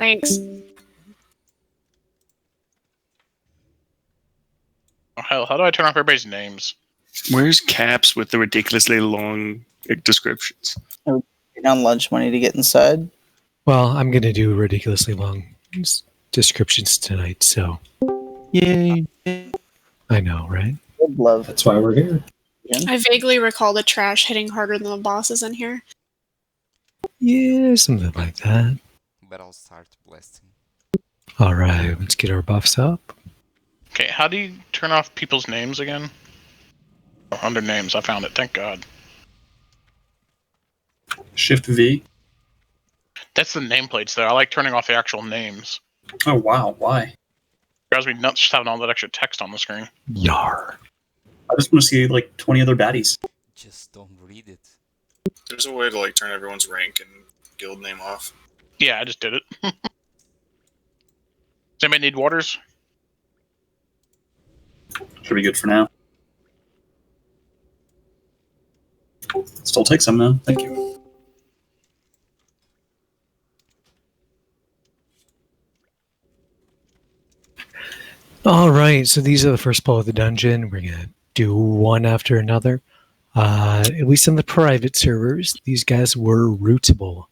Thanks. Oh, hell, how do I turn off everybody's names? Where's Caps with the ridiculously long descriptions? On lunch money to get inside. Well, I'm going to do ridiculously long descriptions tonight, so. Yay. I know, right? Good love. That's why we're here. I vaguely recall the trash hitting harder than the bosses in here. Yeah, something like that. But I'll start blasting. Alright, let's get our buffs up. Okay, how do you turn off people's names again? Oh, under names, I found it, thank God. Shift V. That's the nameplates there. I like turning off the actual names. Oh, wow. Why? It drives me nuts just having all that extra text on the screen. Yar. I just want to see like 20 other baddies. Just don't read it. There's a way to like turn everyone's rank and guild name off. Yeah, I just did it. Does anybody need waters? Should be good for now. Still take some though. Thank you. Alright, so these are the first pull of the dungeon. We're going to do one after another. At least on the private servers, these guys were rootable.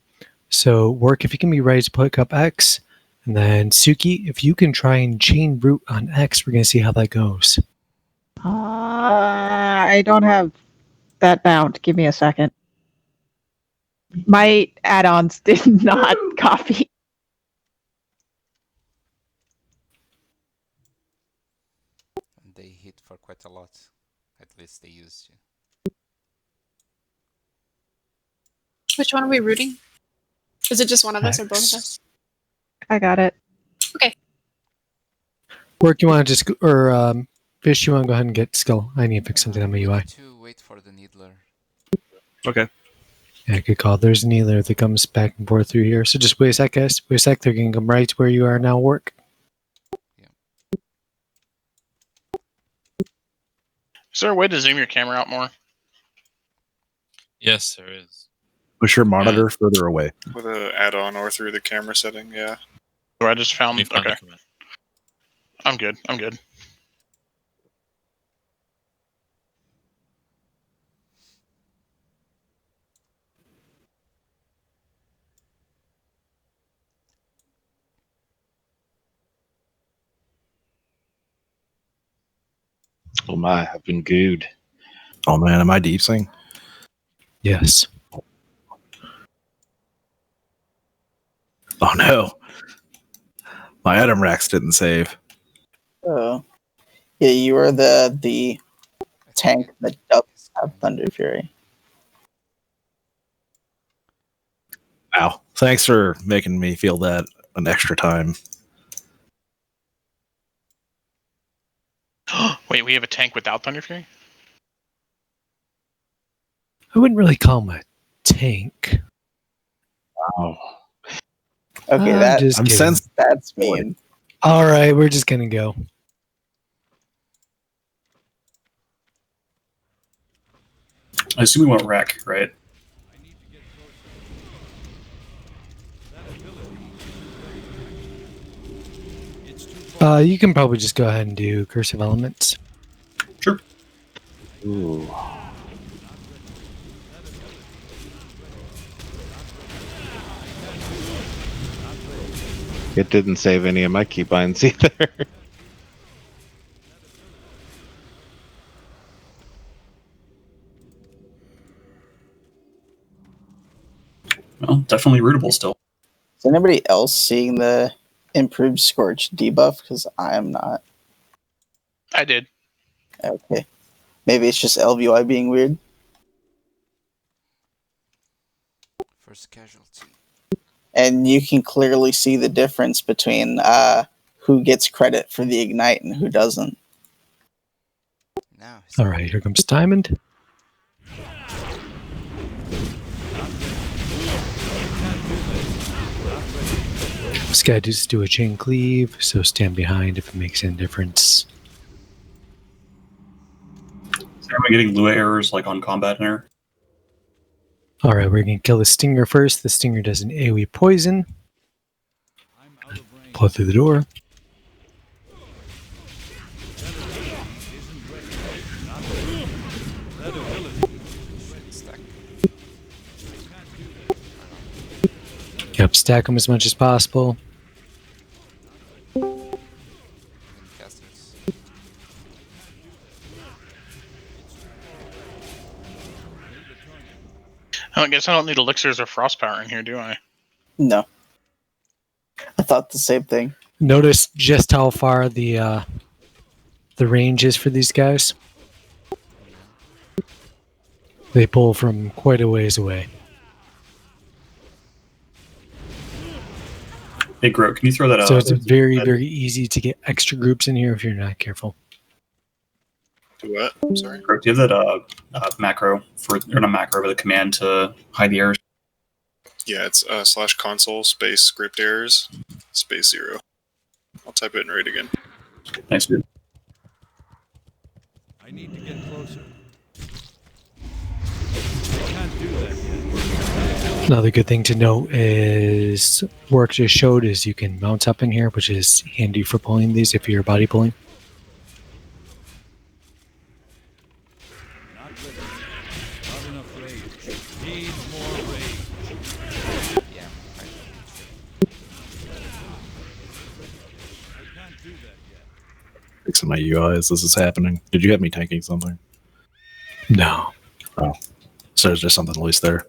So, Work, if you can be ready to pick up X, and then Suki, if you can try and chain root on X, we're going to see how that goes. I don't have that bound. Give me a second. My add-ons did not copy. They hit for quite a lot. At least they used to. Which one are we rooting? Is it just one of us or both of X. us? I got it. Okay. Work, you want to just, or Fish, you want to go ahead and get skill? I need to fix something on my UI. To wait for the needler. Okay. Yeah, good call. There's a needler that comes back and forth through here. So just wait a sec, guys. Wait a sec. They're going to come right to where you are now, Work. Is there a way to zoom your camera out more? Yes, there is. Push your monitor further away. With an add-on or through the camera setting, yeah. Or I just found... Let me find Okay. the command. I'm good. I'm good. Oh my, I've been gooed. Oh man, am I deep sync? Yes. Oh no. My Adam Rex didn't save. Oh. Yeah, you are the tank that does have Thunder Fury. Wow. Thanks for making me feel that an extra time. Wait, we have a tank without Thunder Fury? I wouldn't really call him a tank. Wow. Okay, I'm sensing. that's mean. All right, we're just going to go. I assume we want wreck, right? You can probably just go ahead and do Cursive Elements. Sure. Ooh. It didn't save any of my keybinds either. Well, definitely rootable still. Is anybody else seeing the improved Scorch debuff? Because I am not. I did. Okay. Maybe it's just LVI being weird. First casualty. And you can clearly see the difference between who gets credit for the Ignite and who doesn't. Now. All right, here comes Diamond. This guy just do a chain cleave, so stand behind if it makes any difference. Is everyone getting Lua errors like on combat error? All right, we're going to kill the Stinger first. The Stinger does an AoE poison. Pull through the door. Stack. Yep, stack them as much as possible. And casters. I guess I don't need elixirs or frost power in here, do I? No. I thought the same thing. Notice just how far the range is for these guys. They pull from quite a ways away. Hey, Groot, can you throw that out? So it's very, very easy to get extra groups in here if you're not careful. Do what? I'm sorry. Groot, do you have that macro for, or not macro, but the command to hide the errors? Yeah, it's /console space script errors space 0. I'll type it in right again. Thanks, dude. I need to get closer. I can't do that yet. Another good thing to note is work just showed is you can mount up in here, which is handy for pulling these if you're body pulling. Not ready. Not enough rage. Need more rage. Yeah. I can't do that yet. Fixing my UIs. This is happening. Did you have me tanking something? No. Oh. So there's just something loose there.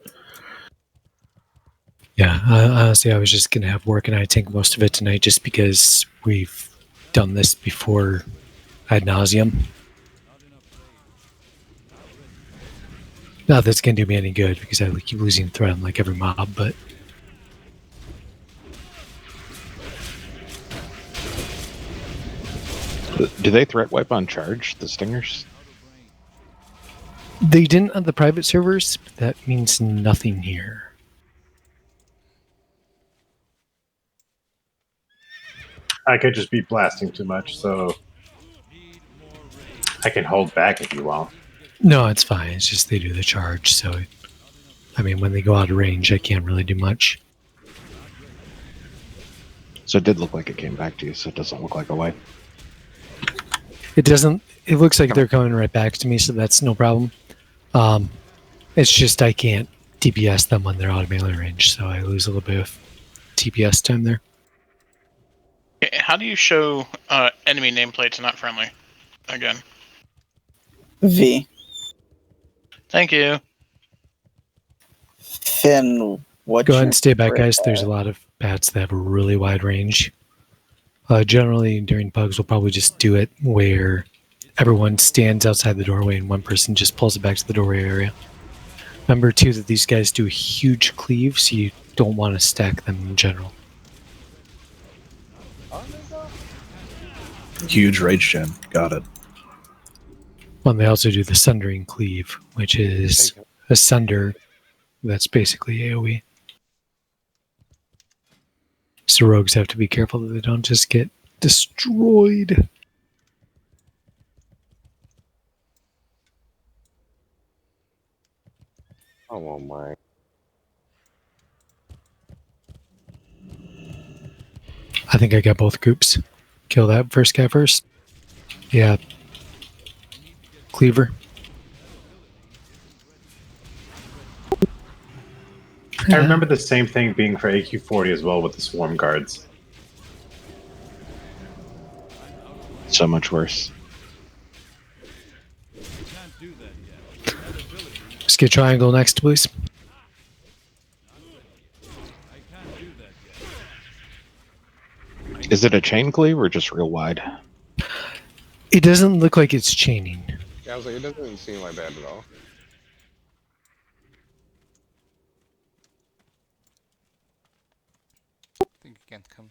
Yeah, honestly, I was just going to have work and I tank most of it tonight just because we've done this before ad nauseum. Not that it's going to do me any good because I keep losing threat on like every mob, but Do they threat wipe on charge, the stingers? they didn't on the private servers, but that means nothing here. I could just be blasting too much, so I can hold back if you want. No, it's fine. It's just they do the charge, so I mean, when they go out of range, I can't really do much. So it did look like it came back to you, so it doesn't look like a wipe. It doesn't. It looks like they're coming right back to me, so that's no problem. It's just I can't DPS them when they're out of melee range, so I lose a little bit of TPS time there. How do you show enemy nameplates not friendly? Again. V. Thank you. Finn, what? Go ahead and stay back, guys. There's a lot of bats that have a really wide range. Generally, during bugs, we'll probably just do it where everyone stands outside the doorway and one person just pulls it back to the doorway area. Remember, too, that these guys do a huge cleave, so you don't want to stack them in general. Huge rage gen. Got it. Well, they also do the sundering cleave, which is a sunder that's basically AoE. So rogues have to be careful that they don't just get destroyed. Oh my. I think I got both groups. Kill that first guy first. Yeah. Cleaver. I remember the same thing being for AQ20 as well with the swarm guards. So much worse. Let's get triangle next, please. Is it a chain cleave or just real wide? It doesn't look like it's chaining. Yeah, I was like, it doesn't seem like bad at all. I think you can come.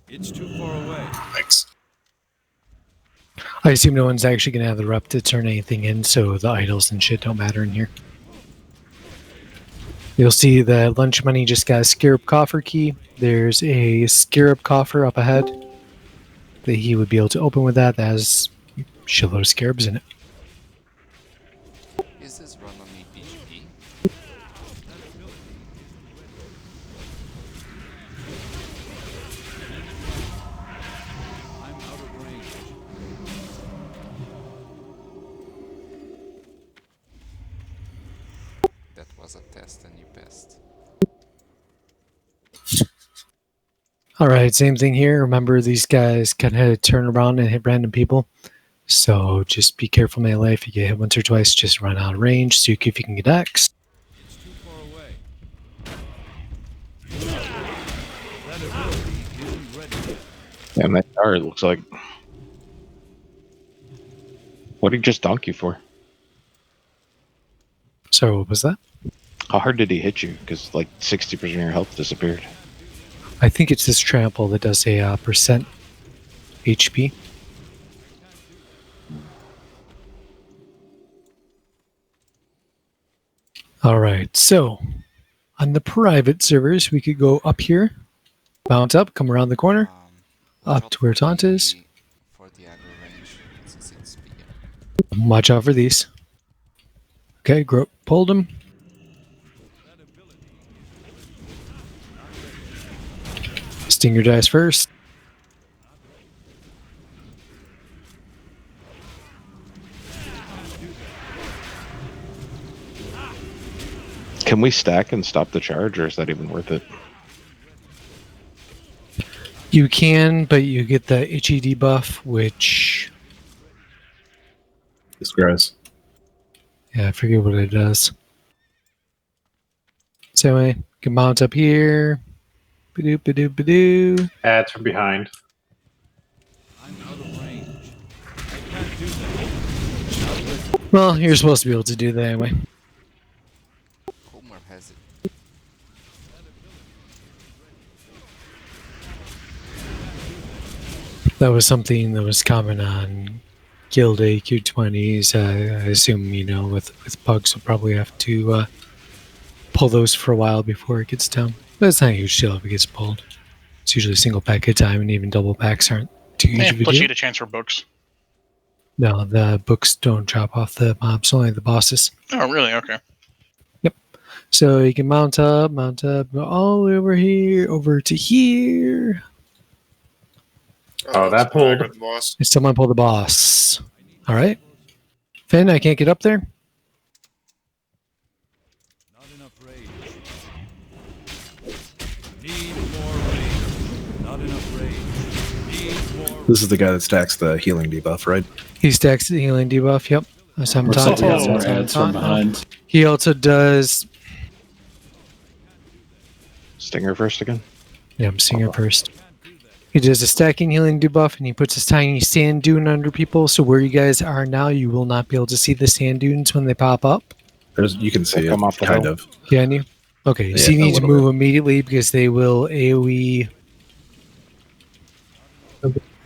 It's too far away. Thanks. I assume no one's actually going to have the rep to turn anything in, so the idols and shit don't matter in here. You'll see the lunch money just got a scarab coffer key. There's a scarab coffer up ahead. that he would be able to open with that. That has a shitload of scarabs in it. Is this run on EPGP? I'm out of range. That was a test and you passed. Alright, same thing here. Remember, these guys kind of turn around and hit random people. So just be careful, melee. If you get hit once or twice, just run out of range. Suki, if you can get X. It's too far away. That ability isn't ready yet. Damn, that guard looks like. What did he just donk you for? So what was that? How hard did he hit you? Because like 60% of your health disappeared. I think it's this trample that does a percent HP. Alright, so on the private servers, we could go up here, bounce up, come around the corner, up to where Taunt is. For the aggro range, since it's PM. Watch out for these. Okay, pulled him. Stinger dies first. Can we stack and stop the charge, or is that even worth it? You can, but you get the itchy debuff, which... This gross. Yeah, I forget what it does. So anyway, you can mount up here. Ba-doo, ba-doo, ba-doo. It's from behind. I'm out of range. I can't do that. Well, you're supposed to be able to do that anyway. KOLMAR has it. That was something that was common on guild AQ20s. I assume, with pugs, we'll probably have to pull those for a while before it gets down. But it's not a huge deal if it gets pulled. It's usually a single pack at a time, and even double packs aren't too huge of a Plus you deal. get a chance for books. No, the books don't drop off the mobs, only the bosses. Oh, really? Okay. So you can mount up, go all the way over here, over to here. Oh, that pulled. With the boss. And someone pull the boss. All right. Finn, I can't get up there. Not enough rage. Need more rage. Not enough rage. Need more. This is the guy that stacks the healing debuff, right? He stacks the healing debuff. Yep. Some We're taunt. more ads from behind. He also does. Stinger first again? Yeah, I'm seeing her first. He does a stacking healing debuff, and he puts his tiny sand dune under people. So where you guys are now, you will not be able to see the sand dunes when they pop up. You can see Come it, off the kind hill. of. Can you? Okay, Yeah, so you a need to little move immediately because they will AoE.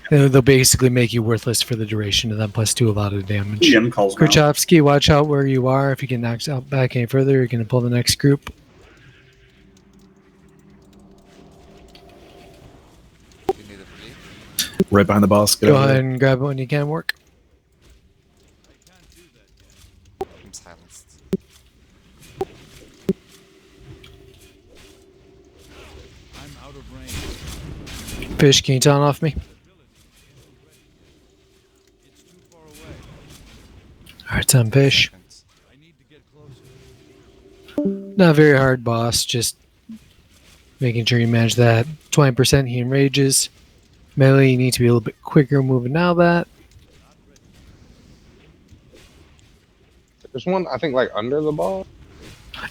They'll basically make you worthless for the duration of them, plus do a lot of damage. GM calls now. Krachovsky, watch out where you are. If you get knocked out back any further, you're going to pull the next group. You need a bleed? Right behind the boss. Get Go over ahead there. and grab it when you can, work. I'm silenced. I'm out of range. Fish, can you taunt off me? It's too far away. Alright, time fish. Seconds. I need to get closer. Not very hard, boss. Just making sure you manage that. 20% he enrages. Melee, you need to be a little bit quicker moving now that. There's one, I think, like under the ball.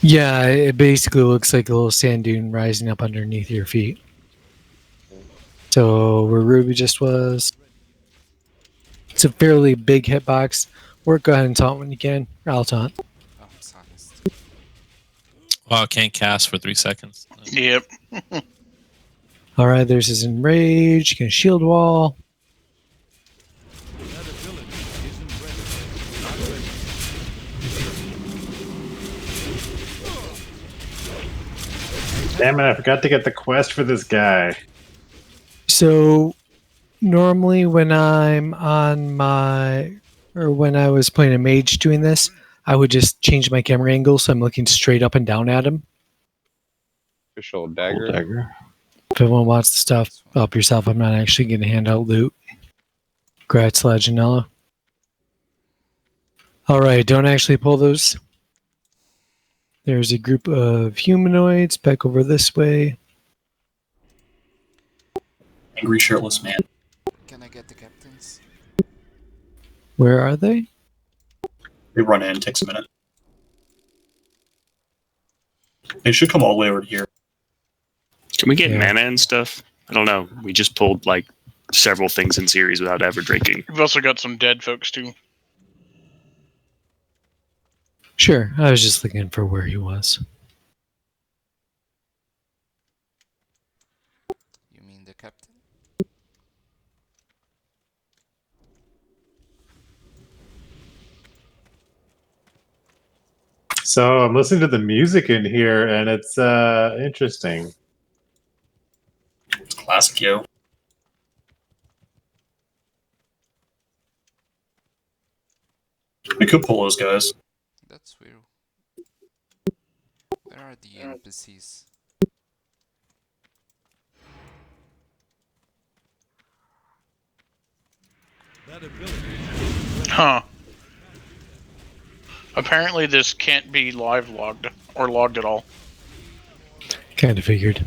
Yeah, it basically looks like a little sand dune rising up underneath your feet. So where Ruby just was. It's a fairly big hitbox. Work, go ahead and taunt when you can. Or I'll taunt. Oh, I'm silenced. Wow, can't cast for 3 seconds. Yep. Alright, there's his enrage. You can shield wall. That ability isn't ready. Not ready. Damn it, I forgot to get the quest for this guy. So normally when I'm on my, or when I was playing a mage doing this, I would just change my camera angle so I'm looking straight up and down at him. Official dagger. If everyone wants the stuff, help yourself. I'm not actually going to hand out loot. Grats, Legendella. All right, don't actually pull those. There's a group of humanoids back over this way. Angry shirtless man. Can I get the captains? Where are they? They run in, takes a minute. They should come all the way over here. Can we get Yeah. mana and stuff? I don't know. We just pulled like several things in series without ever drinking. We've also got some dead folks too. Sure, I was just looking for where he was. You mean the captain? So I'm listening to the music in here, and it's interesting. It's classic, yo. We could pull those guys. That's weird. Where are the NPCs? That ability. Huh. Apparently this can't be live logged or logged at all. Kind of figured.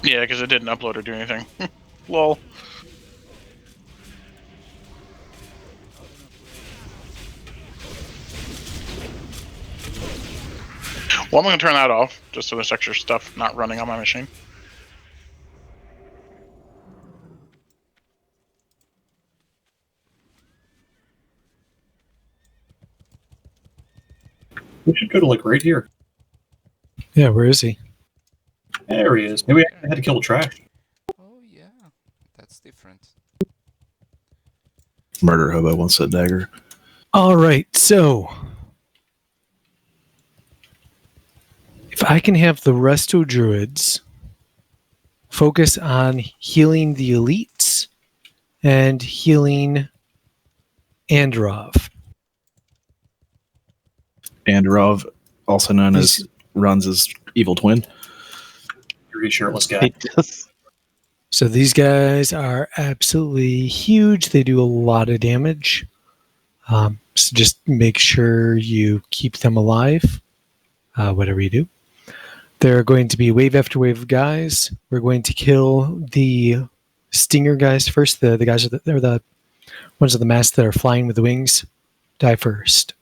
Yeah, because it didn't upload or do anything. Lol. Well, I'm going to turn that off, just so there's extra stuff not running on my machine. We should go to like right here. Yeah, where is he? There he is. Maybe I had to kill the trash. Oh yeah, that's different. Murder hobo wants that dagger. All right, so if I can have the resto druids focus on healing the elites and healing Androv. Androv, also known as Runs' evil twin. Angry shirtless guy. So these guys are absolutely huge. They do a lot of damage. So just make sure you keep them alive, whatever you do. There are going to be wave after wave of guys. We're going to kill the stinger guys first. The guys they're the ones of the masks that are flying with the wings. Die first.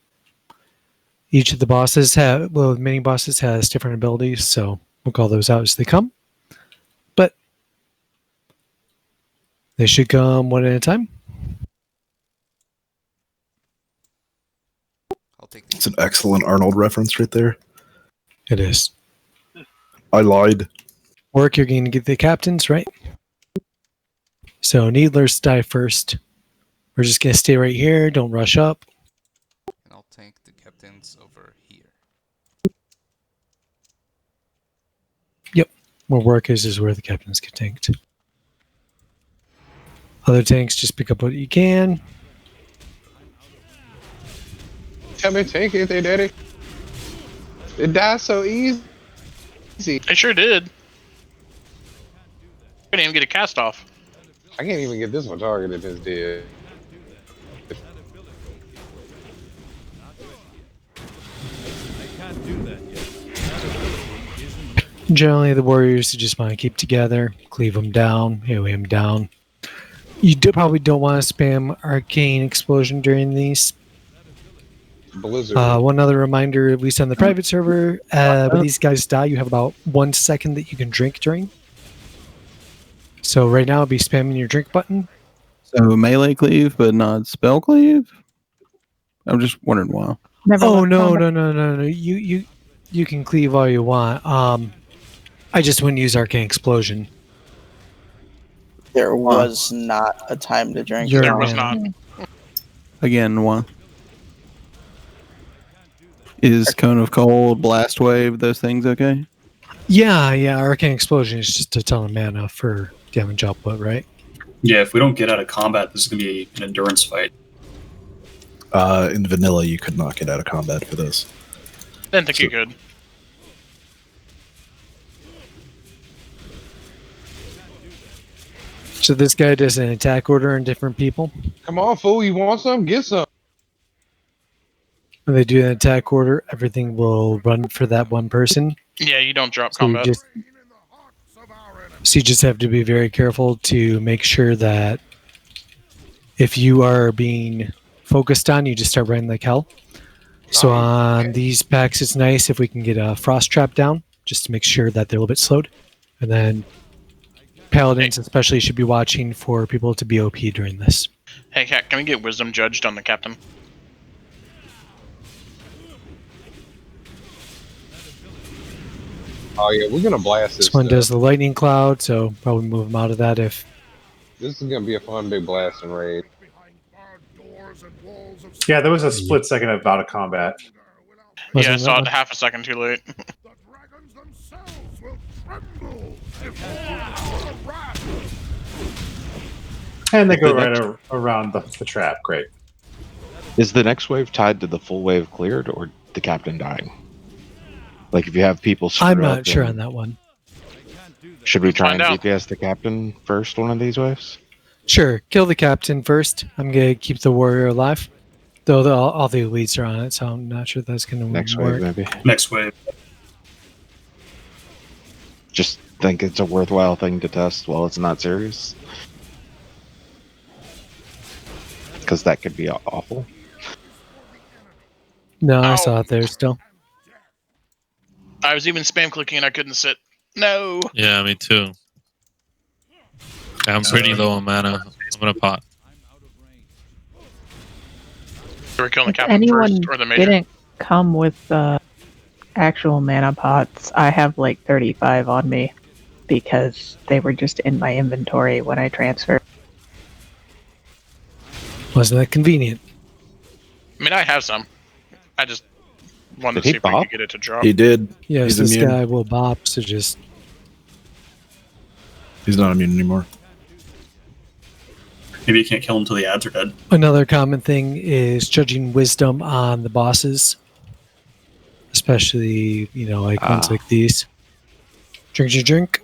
Each of the bosses many bosses has different abilities, so we'll call those out as they come. But they should come one at a time. I'll take It's an excellent Arnold reference right there. It is. I lied. Work, you're going to get the captains, right? So Needlers die first. We're just going to stay right here. Don't rush up. And I'll take the captains over here. Yep. Where work is where the captains get tanked. Other tanks, just pick up what you can. Tell me, tank it, they daddy. It died so easy. It sure did. I didn't even get a cast off. I can't even get this one targeted as dead. Can't do that yet. That ability isn't Generally, the warriors just want to keep together, cleave them down, AoE them down. You probably don't want to spam arcane explosion during these. Blizzard. One other reminder, at least on the private server, when these guys die, you have about 1 second that you can drink during. So right now, I'll be spamming your drink button. So melee cleave, but not spell cleave? I'm just wondering why. Oh, no. You can cleave all you want. I just wouldn't use arcane explosion. There was not a time to drink. There was not. Again, why? Is Cone of Cold, Blast Wave, those things okay? Yeah. Arcane Explosion is just a ton of mana for damage output, right? Yeah, if we don't get out of combat, this is going to be an endurance fight. In vanilla, you could not get out of combat for this. Didn't think you could. So this guy does an attack order on different people. Come on, fool! You want some? Get some. When they do an attack order, everything will run for that one person. Yeah, you don't drop So combat. You just have to be very careful to make sure that if you are being focused on, you just start running like hell. So on these packs, it's nice if we can get a frost trap down, just to make sure that they're a little bit slowed. And then paladins especially should be watching for people to be OP during this. Hey, Cat, can we get wisdom judged on the captain? Oh yeah, we're gonna blast this. This one does the lightning cloud, so probably move him out of that if... This is gonna be a fun big blast and raid. Yeah, there was a split second of out of combat. Yeah, I saw it half a second too late. And they go right around the trap. Great. Is the next wave tied to the full wave cleared or the captain dying? Like if you have people screw I'm up, not sure then on that one. Should we try Find and out. DPS the captain first one of these waves? Sure, kill the captain first. I'm going to keep the warrior alive. Though all the elites are on it, so I'm not sure that's going to Next work. wave, maybe. Next wave. Just think it's a worthwhile thing to test while it's not serious. Because that could be awful. No, I Ow. saw it there still. I was even spam clicking and I couldn't sit. No. Yeah, me too. I'm pretty low on mana. I'm gonna pot. So we're killing the If captain anyone first or the major. didn't come with actual mana pots, I have like 35 on me because they were just in my inventory when I transferred. Wasn't that convenient? I mean, I have some. I just wanted Did to see he if we bop? could get it to drop. He did. Yes, He's this immune. guy will bop, so just... He's not immune anymore. Maybe you can't kill them until the ads are dead. Another common thing is judging wisdom on the bosses. Especially, like ones like these. Drink.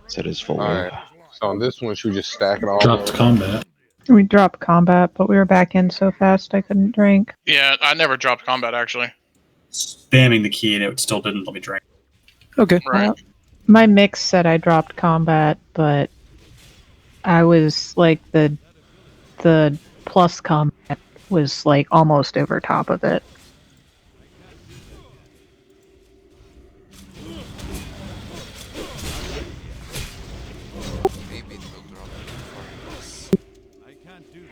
So it is full All wave. right. So on this one, should we just stack it all? Dropped combat. We dropped combat, but we were back in so fast I couldn't drink. Yeah, I never dropped combat actually. Spamming the key and it still didn't let me drink. Okay. Right. My mix said I dropped combat, but I was like the plus combat was like almost over top of it. Maybe it will drop before this. I can't do that.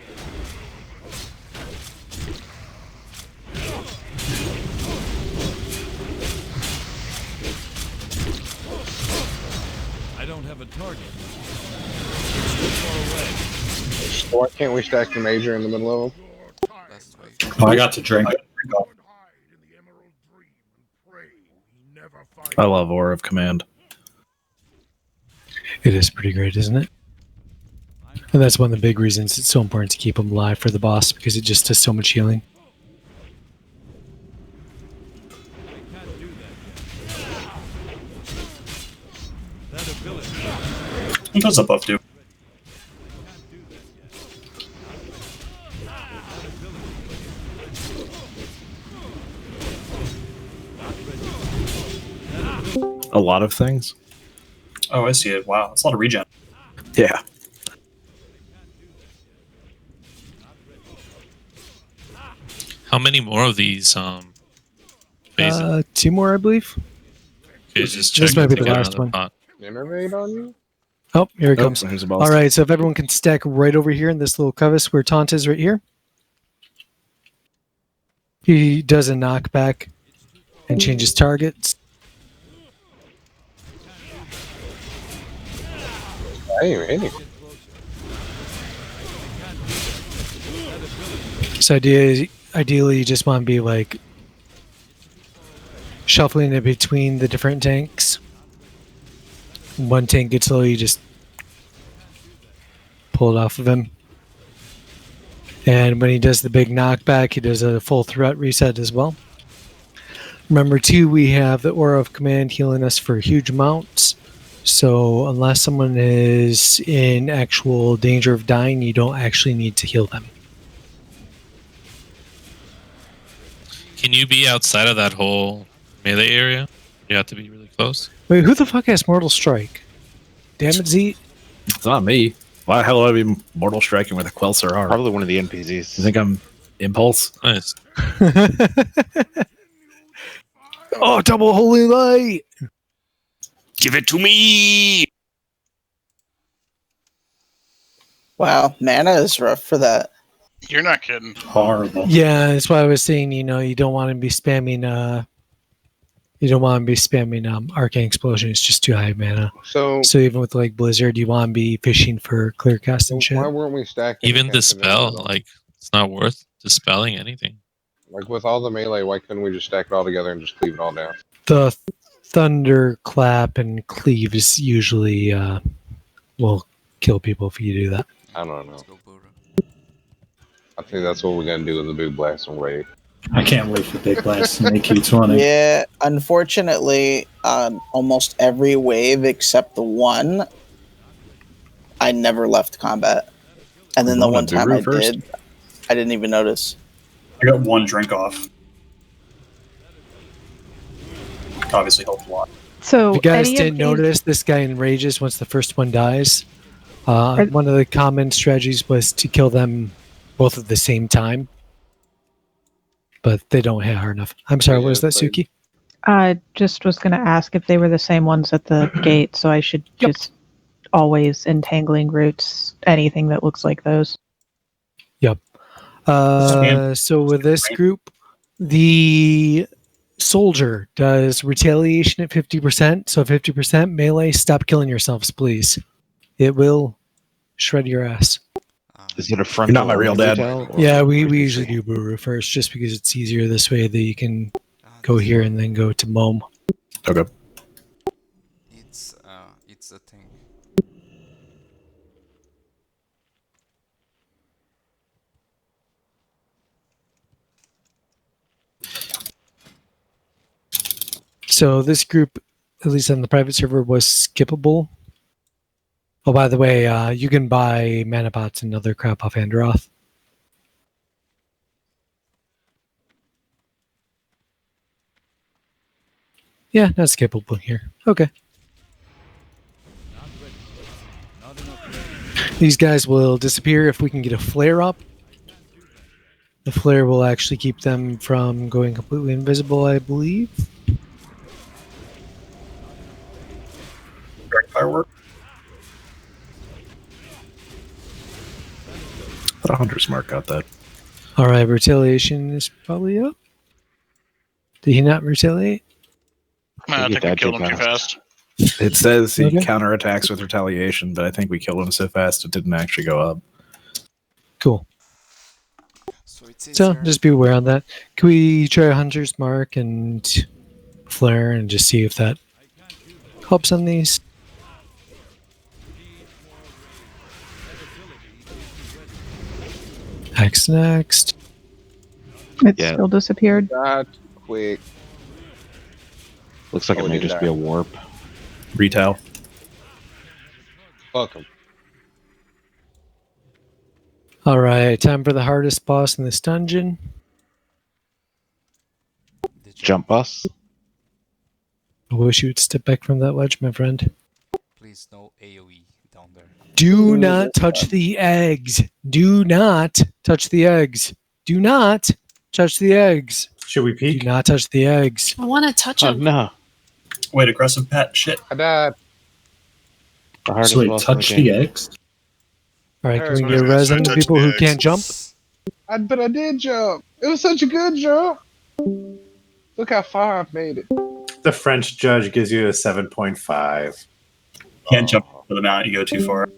I don't have a target. It's too far away. So why can't we stack the major in the middle of them? Last wave. Oh, I got to drink. I love Aura of Command. It is pretty great, isn't it? And that's one of the big reasons it's so important to keep them alive for the boss, because it just does so much healing. I can't do that. That ability. What does a buff do? A lot of things. Oh, I see it. Wow, that's a lot of regen. Yeah. How many more of these phases? 2 more, I believe. Okay, just this check might be to the get last another one. pot. Innervate on you? Oh, here it Oh, comes. here's a boss. All right, so if everyone can stack right over here in this little crevice where Taunt is right here. He does a knockback and changes targets. I ain't even hitting. So ideally, you just want to be like shuffling it between the different tanks. One tank gets low, you just pull it off of him. And when he does the big knockback, he does a full threat reset as well. Remember, too, we have the Aura of Command healing us for huge amounts. So unless someone is in actual danger of dying, you don't actually need to heal them. Can you be outside of that whole melee area? You have to be really close. Wait, who the fuck has Mortal Strike? Damn it, Z. It's not me. Why the hell would I be mortal striking with a Quelser R? Probably one of the NPCs. You think I'm Impulse? Nice. Oh, double holy light! Give it to me! Wow, mana is rough for that. You're not kidding. Horrible. Yeah, that's why I was saying, you don't want to be spamming Arcane Explosion. It's just too high mana. So even with like Blizzard, you want to be fishing for clear cast and shit. why weren't we stacking? Even the dispel, Captain? like it's not worth dispelling anything. Like with all the melee, why couldn't we just stack it all together and just cleave it all down? The Thunderclap and Cleave is usually will kill people if you do that. I don't know. I think that's what we're gonna do with the big blast and raid. I can't wait for Big Blast and AQ20. Yeah, unfortunately, almost every wave except the one, I never left combat. And then the one time I did, I didn't even notice. I got one drink off. Obviously helped a lot. So If you guys any of didn't these- notice, this guy enrages once the first one dies. One of the common strategies was to kill them both at the same time. But they don't hit hard enough. I'm sorry, what was that, Suki? I just was going to ask if they were the same ones at the gate, so I should just always entangling roots, anything that looks like those. Yep. So with this group, the soldier does retaliation at 50%. So 50% melee. Stop killing yourselves, please. It will shred your ass. Is it a front? You're not my real dad. Yeah, we usually do Buru first, just because it's easier this way that you can go here and then go to Mome. Okay. It's a thing. So this group, at least on the private server, was skippable. Oh, by the way, you can buy mana bots and other crap off Androth. Yeah, not skippable here. Okay. These guys will disappear if we can get a flare up. The flare will actually keep them from going completely invisible, I believe. Firework. The Hunter's Mark got that. All right, retaliation is probably up. Did he not retaliate? I think we killed him too fast. It says he Okay. counterattacks with retaliation, but I think we killed him so fast it didn't actually go up. Cool. So So just be aware on that. Can we try Hunter's Mark and Flare and just see if that helps on these? Next. It Yeah. still disappeared. That quick. Looks like it may just be a warp. Retail. Fuck him. All right, time for the hardest boss in this dungeon. Jump bus. I wish you would step back from that ledge, my friend. Please no AoE down there. Do not touch the eggs. Do not touch the eggs. Do not touch the eggs. Should we peek? Do not touch the eggs. I want to touch Oh him. no! Wait, aggressive pet. Shit. I died. The hardest So wait, boss in the touch game. the eggs? All right, can we Alright, get so res on the touch people the who eggs. can't jump? But I did jump. It was such a good jump. Look how far I've made it. The French judge gives you a 7.5. Can't jump for the mountain, you go too far.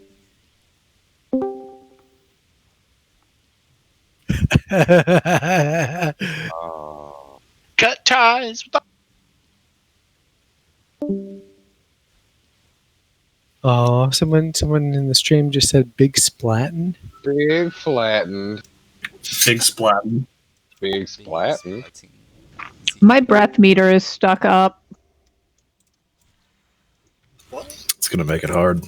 Cut ties. Oh, someone in the stream just said big splatting. Big flattened. Big splatting. Big splatting. My breath meter is stuck up. It's gonna make it hard.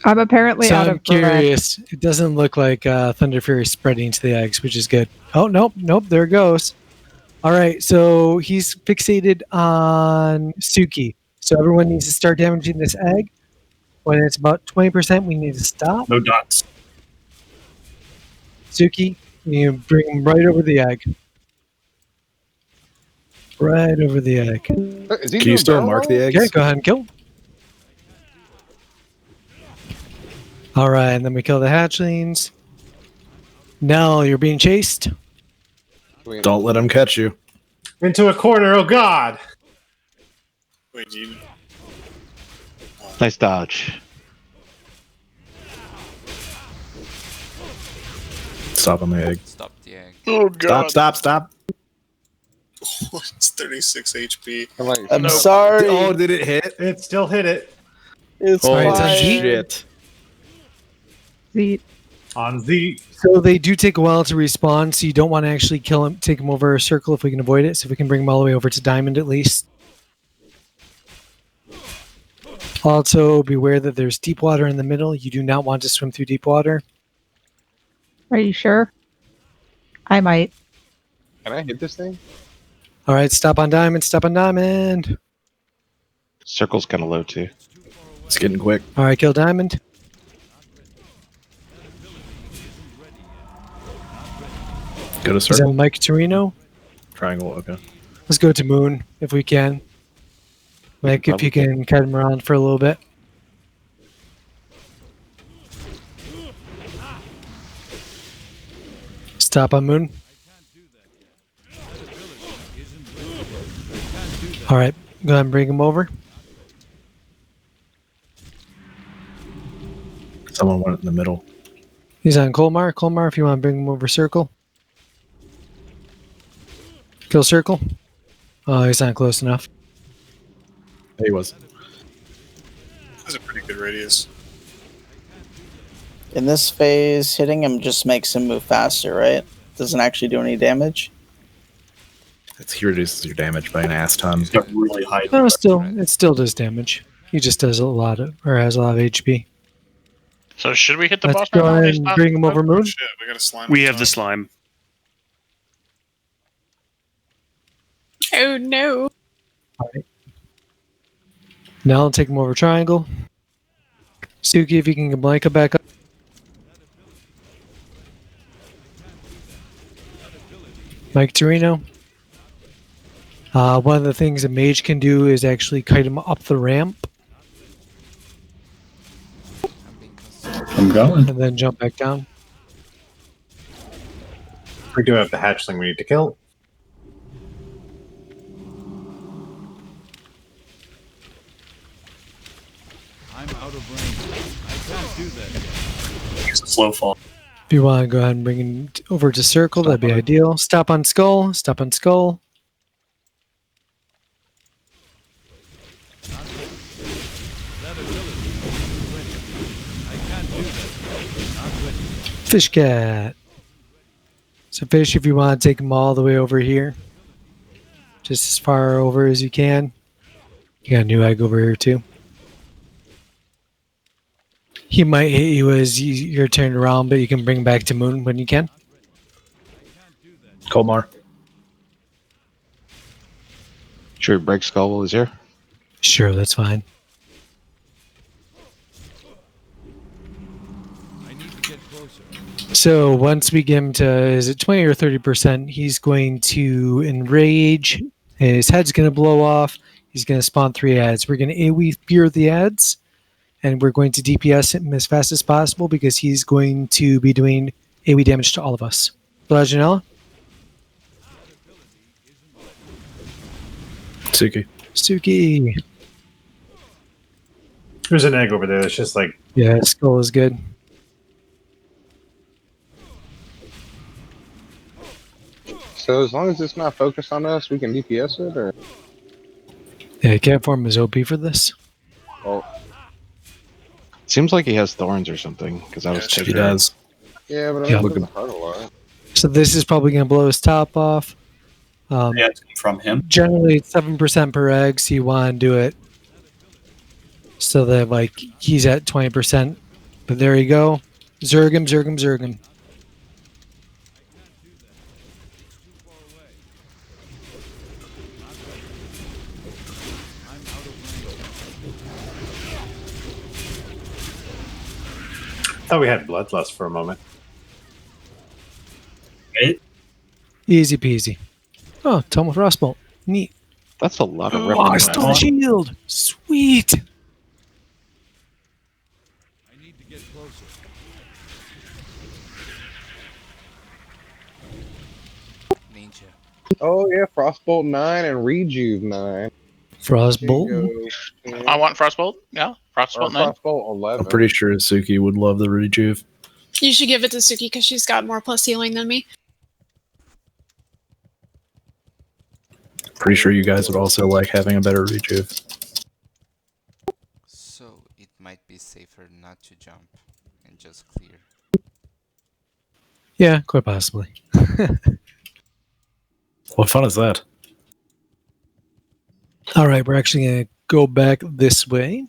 I'm apparently So out I'm of breath. curious. It doesn't look like Thunder Fury spreading to the eggs, which is good. Oh, nope. There it goes. All right. So he's fixated on Suki. So everyone needs to start damaging this egg. When it's about 20%, we need to stop. No dots. Suki, you bring him right over the egg. Right over the egg. Is he Can you doing still barrel mark the roll? eggs? Okay, go ahead and kill. All right, and then we kill the hatchlings. Nell, you're being chased. Don't let him catch you. Into a corner. Oh God! Wait, do you? Nice dodge. Stop on the egg. Stop the egg. Oh god. Stop. It's 36 HP. I'm sorry. Oh, did it hit? It still hit it. It's All right, it's on fine. Z. Shit. Z. On Z. So they do take a while to respawn, so you don't want to actually kill him, take him over a circle if we can avoid it. So if we can bring him all the way over to Diamond at least. Also, beware that there's deep water in the middle. You do not want to swim through deep water. Are you sure? I might. Can I hit this thing? All right, stop on Diamond, stop on Diamond. Circle's kind of low too. It's getting quick. All right, kill Diamond. Go to Is that circle. Mike Torino? Triangle. Okay. Let's go to Moon if we can. Mike, if you can cut him around for a little bit. Stop on Moon. All right, go ahead and bring him over. Someone went in the middle. He's on Kolmar. Kolmar, if you want to bring him over circle. Kill circle. Oh, he's not close enough. He was. That's a pretty good radius. In this phase, hitting him just makes him move faster, right? Doesn't actually do any damage. It reduces your damage by an ass ton. He's got really high. No, it still does damage. He just does a lot of, or has a lot of HP. So should we hit the Let's boss go right now? ahead They and stopped? bring him over Moon. Shit, we got a slime. We on have the top. slime. Oh no. All right. Now I'll take him over triangle. Suki, if you can get Blanca back up. Mike Torino. One of the things a mage can do is actually kite him up the ramp I'm going. and then jump back down. We do have the hatchling we need to kill. I'm out of range. I can't do that yet. It's a slow fall. If you want to go ahead and bring him over to circle, that'd be ideal. Stop on skull. Stop on skull. That ability isn't ready. I can't do that. Not ready. Fish cat. So fish, if you want to take him all the way over here, just as far over as you can. You got a new egg over here too. He might hit you as you're turned around, but you can bring him back to Moon when you can. Kolmar. Sure, break skull is here. Sure, that's fine. I need to get closer. So once we get him to, is it 20 or 30%, he's going to enrage. His head's going to blow off. He's going to spawn 3 ads. We're going to AoE fear the ads, and we're going to DPS him as fast as possible because he's going to be doing AoE damage to all of us. Blajanella? Suki. Suki. There's an egg over there that's just like, Yeah, skull is good. So as long as it's not focused on us, we can DPS it, or Yeah, cat form is OP for this. well, seems like he has thorns or something, because I was Yeah, checking. He does. Yeah, but I Yeah. mean, it doesn't hurt a lot. So this is probably going to blow his top off. Yeah, it's from him. Generally, it's 7% per egg, so you want to do it so that like he's at 20%. But there you go. Zerg him, zerg him, zerg him. Thought we had bloodlust for a moment. Easy peasy. Oh, Tome of Frostbolt. Neat. That's a lot of Oh, ripping. I stole the shield. Sweet. I need to get closer. Ninja. Oh yeah, Frostbolt 9 and Rejuve 9. Frostbolt. I want Frostbolt. Yeah, Frostbolt 9. Frostbolt 11. I'm pretty sure Suki would love the rejuve. You should give it to Suki because she's got more plus healing than me. Pretty sure you guys would also like having a better rejuve. So it might be safer not to jump and just clear. Yeah, quite possibly. What fun is that? All right, we're actually going to go back this way.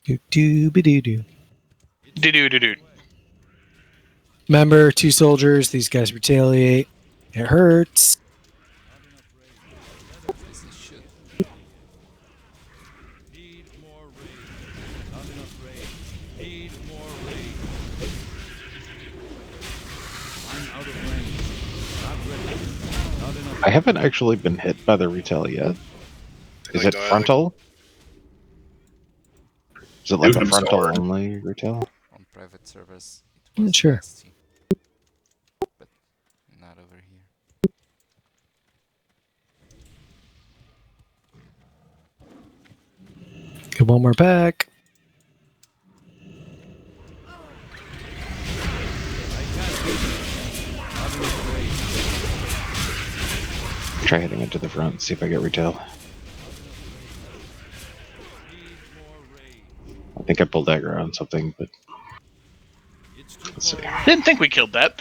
Do-do-be-do-do. Do-do-do-do. Remember, 2 soldiers. These guys retaliate. It hurts. This is should. Need more rage. Not enough rage. Need more rage. I'm out of range. Not ready. Not enough. I haven't actually been hit by the retail yet. Is it frontal? Is it like a frontal only retail? On private service, it I'm was not sure. nasty. But not over here. Get one more pack. Try hitting it to the front, see if I get retail. I think I pulled dagger on something, but let's see. Didn't think we killed that.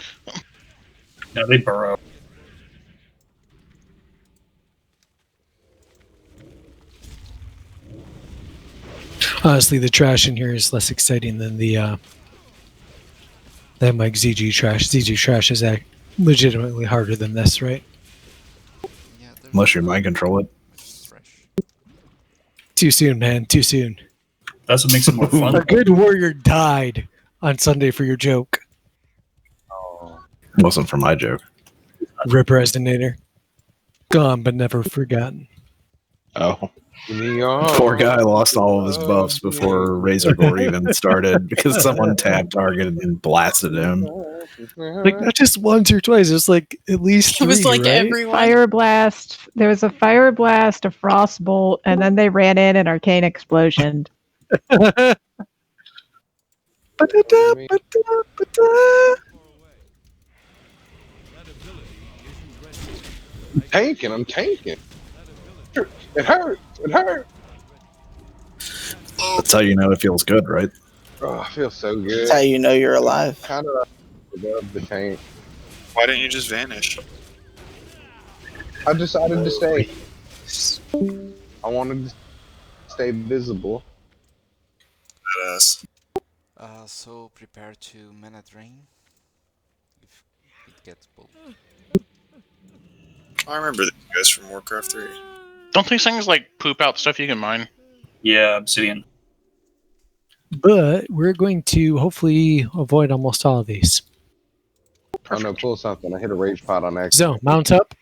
No, they burrow. Honestly, the trash in here is less exciting than the than like ZG trash. ZG trash is legitimately harder than this, right? Unless you mind control it. Too soon, man. Too soon. That's what makes it more fun. A good warrior died on Sunday for your joke. It wasn't for my joke. Rip Resonator. Gone but never forgotten. Oh. Poor guy lost all of his buffs before Razor Gore even started because someone tab targeted and blasted him. Like not just once or twice, it was like at least 3, It was like right? everyone. Fire blast. There was a fire blast, a frostbolt, and then they ran in an arcane explosion. I'm tanking. It hurts. It hurts. That's how you know it feels good, right? Oh, I feel so good. That's how you know you're alive. Kind of above the tank. Why didn't you just vanish? I decided to stay. I wanted to stay visible. Badass. So prepare to mana drain if it gets pulled. I remember these guys from Warcraft 3. Don't these things like poop out stuff you can mine? Yeah, obsidian. But we're going to hopefully avoid almost all of these. Oh no, pull something. I hit a rage pot on accident. So, mount up.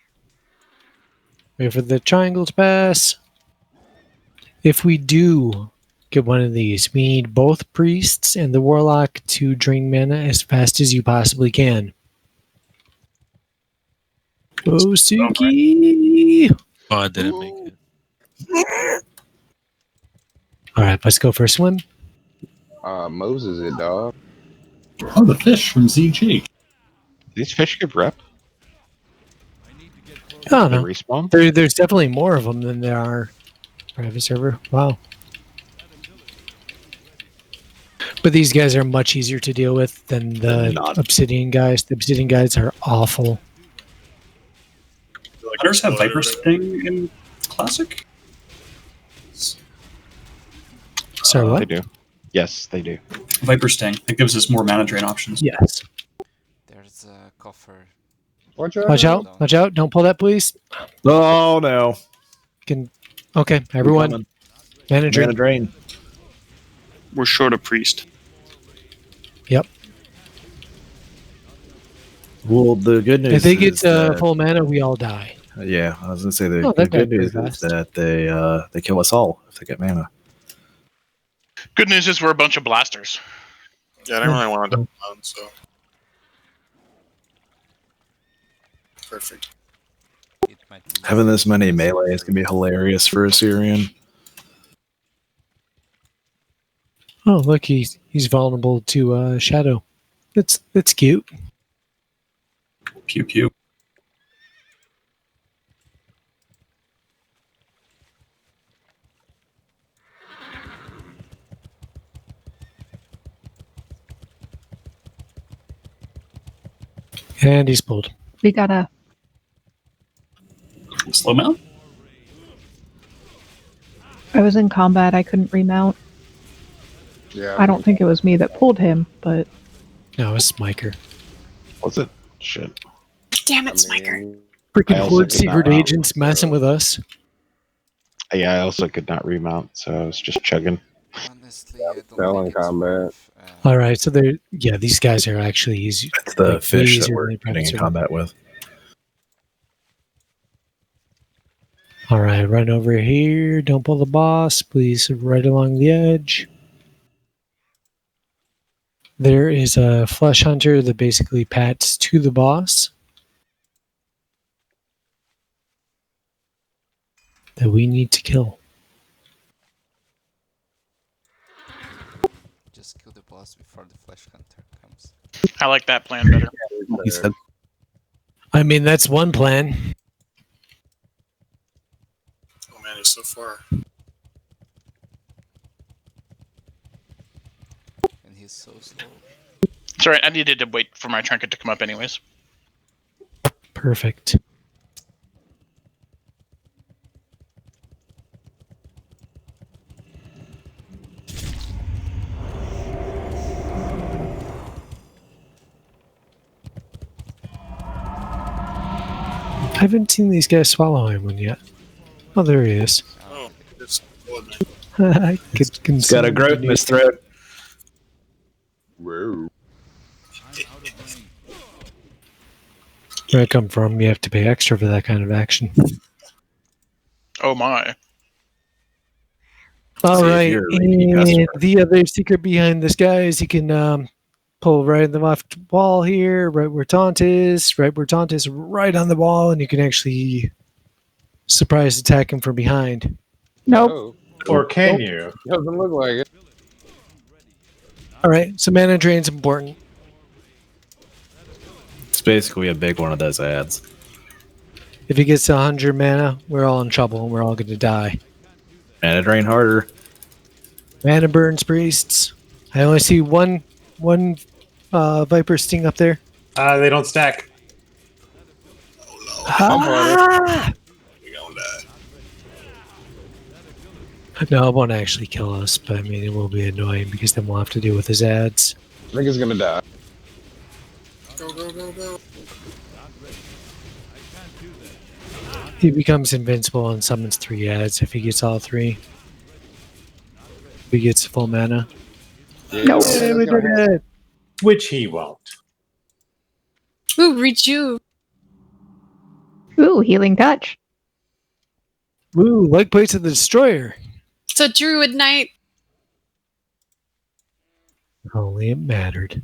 Wait for the triangle to pass. If we do get one of these, we need both priests and the warlock to drain mana as fast as you possibly can. Oh, Suki! Oh, I didn't make it. Alright, let's go for a swim. Moses it, dog. Oh, the fish from ZG. These fish give rep? I don't They know. respawn? There's definitely more of them than there are private server. Wow. But these guys are much easier to deal with than the Obsidian guys. The Obsidian guys are awful. Hunters have Viper Sting in Classic? Sorry, what? They do. Yes, they do. Viper Sting. It gives us more mana drain options. Yes. There's a coffer. Watch Watch out! Watch out! Don't pull that, please. Oh no! Okay, everyone. Mana drain. Mana drain. We're short a priest. Yep. Well, the good news If they is get that, full mana, we all die. yeah, I was gonna say the, Oh, the that good died news pretty is fast. that they kill us all if they get mana. Good news is we're a bunch of blasters. Yeah, I didn't really want to dump down, so. Perfect. Having this many melee is gonna be hilarious for a Syrian. Oh, look, he's vulnerable to shadow. That's cute. Pew pew. And he's pulled. We gotta. Slow mount? I was in combat. I couldn't remount. Yeah. I don't think it was me that pulled him, but No, it's Smiker. Was it? Shit. Damn it, Smiker. I Freaking also Horde could secret not mount, agents messing with us. Yeah, I also could not remount, so I was just chugging. Honestly, I don't Fell in think it's combat. worth, All right, so these guys are actually easy. It's the like, fish that easier we're than the getting in private combat with. All right, run over here. Don't pull the boss, please. Right along the edge. There is a flesh hunter that basically pats to the boss that we need to kill. just kill the boss before the flesh hunter comes. I like that plan better. He said, I mean, that's one plan. Oh man, he's so far. And he's so slow. Sorry, I needed to wait for my trinket to come up anyways. Perfect. I haven't seen these guys swallow anyone yet. Oh, there he is. Oh, it's blood me. I could he's got a growth in his throat. Whoa. Where I come from, you have to pay extra for that kind of action. Oh my. All See if right, you're a repeat customer. and the other secret behind this guy is he can pull right on the left wall here, right where Taunt is, right on the wall, and you can actually surprise attack him from behind. nope. Oh, Or can you? doesn't look like it. All right, so mana drain's important. It's basically a big one of those ads. If he gets to 100 mana, we're all in trouble and we're all going to die. Mana drain harder. Mana burns priests. I only see one Viper Sting up there. They don't stack. Ah! We gonna die. No, it won't actually kill us, but I mean, it will be annoying because then we'll have to deal with his ads. I think he's gonna die. Go, go, go, go. He becomes invincible and summons 3 ads if he gets all 3. If he gets full mana. Nope. Hey, we did it! Which he won't. Ooh, reju. Ooh, healing touch. Woo, leg plates of the destroyer. So Druid Knight. If only it mattered.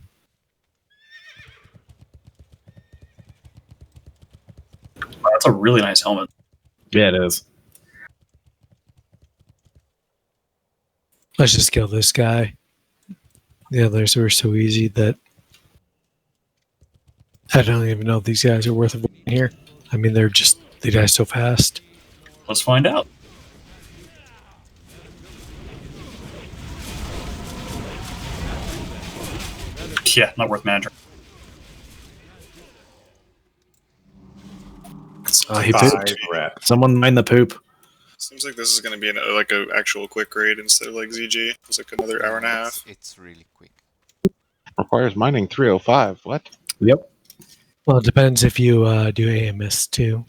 Wow, that's a really nice helmet. Yeah, it is. Let's just kill this guy. The others were so easy that I don't even know if these guys are worth avoiding here. I mean, they're just They die so fast. Let's find out. Yeah, not worth managing. He pooped. Someone mind the poop. Seems like this is going to be like an actual quick raid instead of like ZG. It's like another hour and a half. It's really quick. Requires mining 305. What? Yep. Well, it depends if you do AMS too.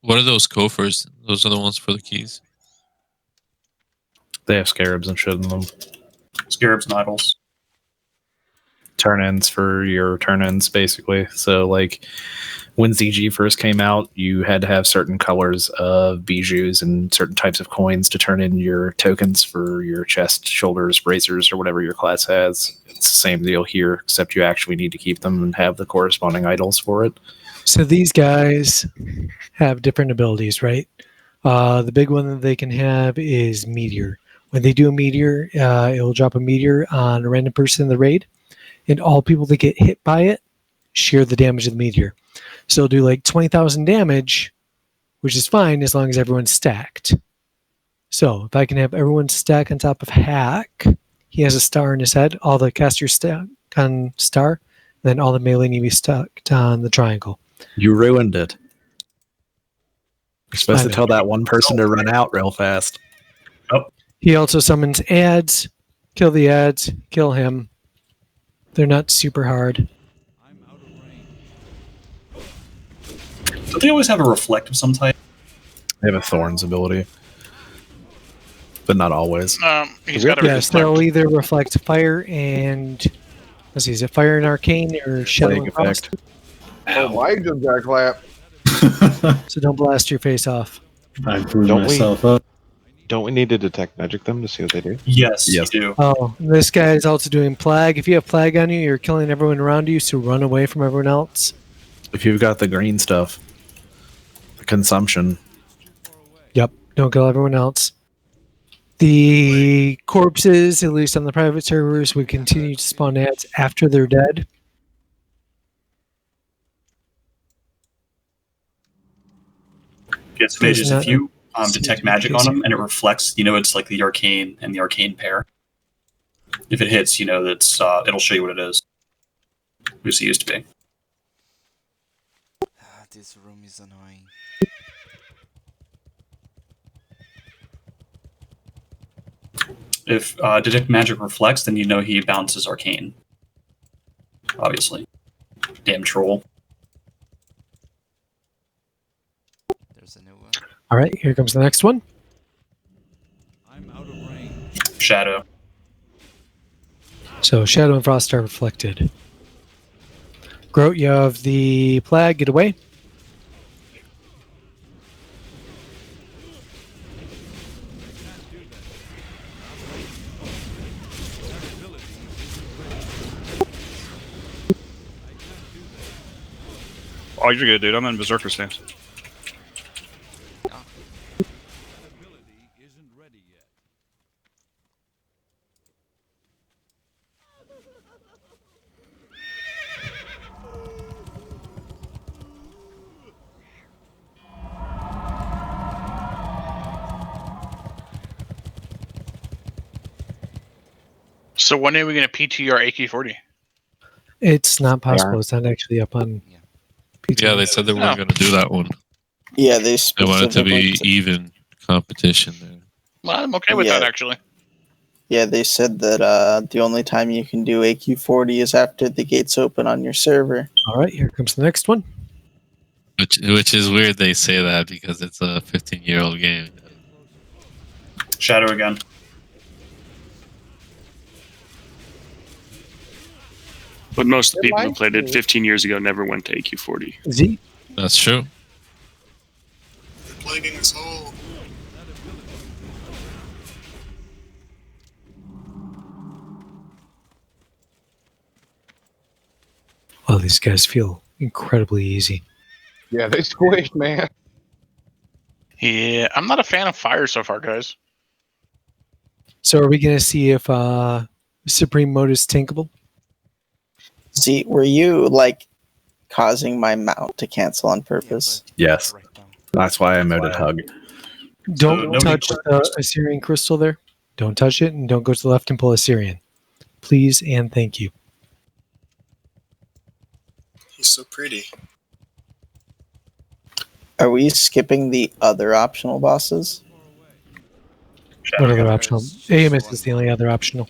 What are those coffers? Those are the ones for the keys. They have scarabs and shit in them. Scarabs and idols. Turn-ins for your turn-ins, basically. So, like, when ZG first came out, you had to have certain colors of bijoux and certain types of coins to turn in your tokens for your chest, shoulders, bracers, or whatever your class has. It's the same deal here, except you actually need to keep them and have the corresponding idols for it. So these guys have different abilities, right? The big one that they can have is Meteor. When they do a Meteor, it will drop a Meteor on a random person in the raid, and all people that get hit by it share the damage of the Meteor. So it'll do like 20,000 damage, which is fine as long as everyone's stacked. So if I can have everyone stack on top of Hack, he has a star in his head, all the casters stack on star, then all the melee need to be stuck on the triangle. You ruined it. You're supposed to know. tell that one person to run out real fast. He also summons ads, kill the ads, kill him. They're not super hard. Do they always have a reflect of some type? They have a Thorns ability. But not always. He's got a Yes, they'll either reflect fire and... Let's see, is it fire and arcane or shadow and frost? Oh, Mike just got clapped. So don't blast your face off. I blew myself up. Don't we need to detect magic them to see what they do? Yes, you do. Oh, this guy is also doing plague. If you have plague on you, you're killing everyone around you, so run away from everyone else. If you've got the green stuff. The consumption. Yep, don't kill everyone else. The corpses, at least on the private servers, would continue to spawn ads after they're dead. Gets mages if you detect magic on them and it reflects, it's like the arcane and the arcane pair. If it hits, that's it'll show you what it is. Who's it used to be. This room is annoying. If detect magic reflects, then he bounces arcane. Obviously. Damn troll. There's a new one. All right, here comes the next one. Shadow. So Shadow and Frost are reflected. Groat, you have the plague. Get away. Oh, you're good, dude. I'm in Berserker stance. So when are we going to PTR AQ40? It's not possible. It's not actually up on. Yeah, they said they weren't going to do that one. Yeah, they They want it to be even competition there. Well, I'm okay with that, actually. Yeah, they said that the only time you can do AQ40 is after the gates open on your server. All right, here comes the next one. Which is weird they say that because it's a 15-year-old game. Shadow again. But most of the people who played it 15 years ago never went to AQ40. Z? That's true. Plaguing us all. Oh, these guys feel incredibly easy. Yeah, they squished, man. Yeah, I'm not a fan of fire so far, guys. So are we going to see if Supreme Mode is tankable? See, were you causing my mount to cancel on purpose? Yes. That's why I emoted hug. Don't nobody touch clicked the Assyrian crystal there. Don't touch it, and don't go to the left and pull Assyrian. Please and thank you. He's so pretty. Are we skipping the other optional bosses? What other optional? AMS is the only other optional.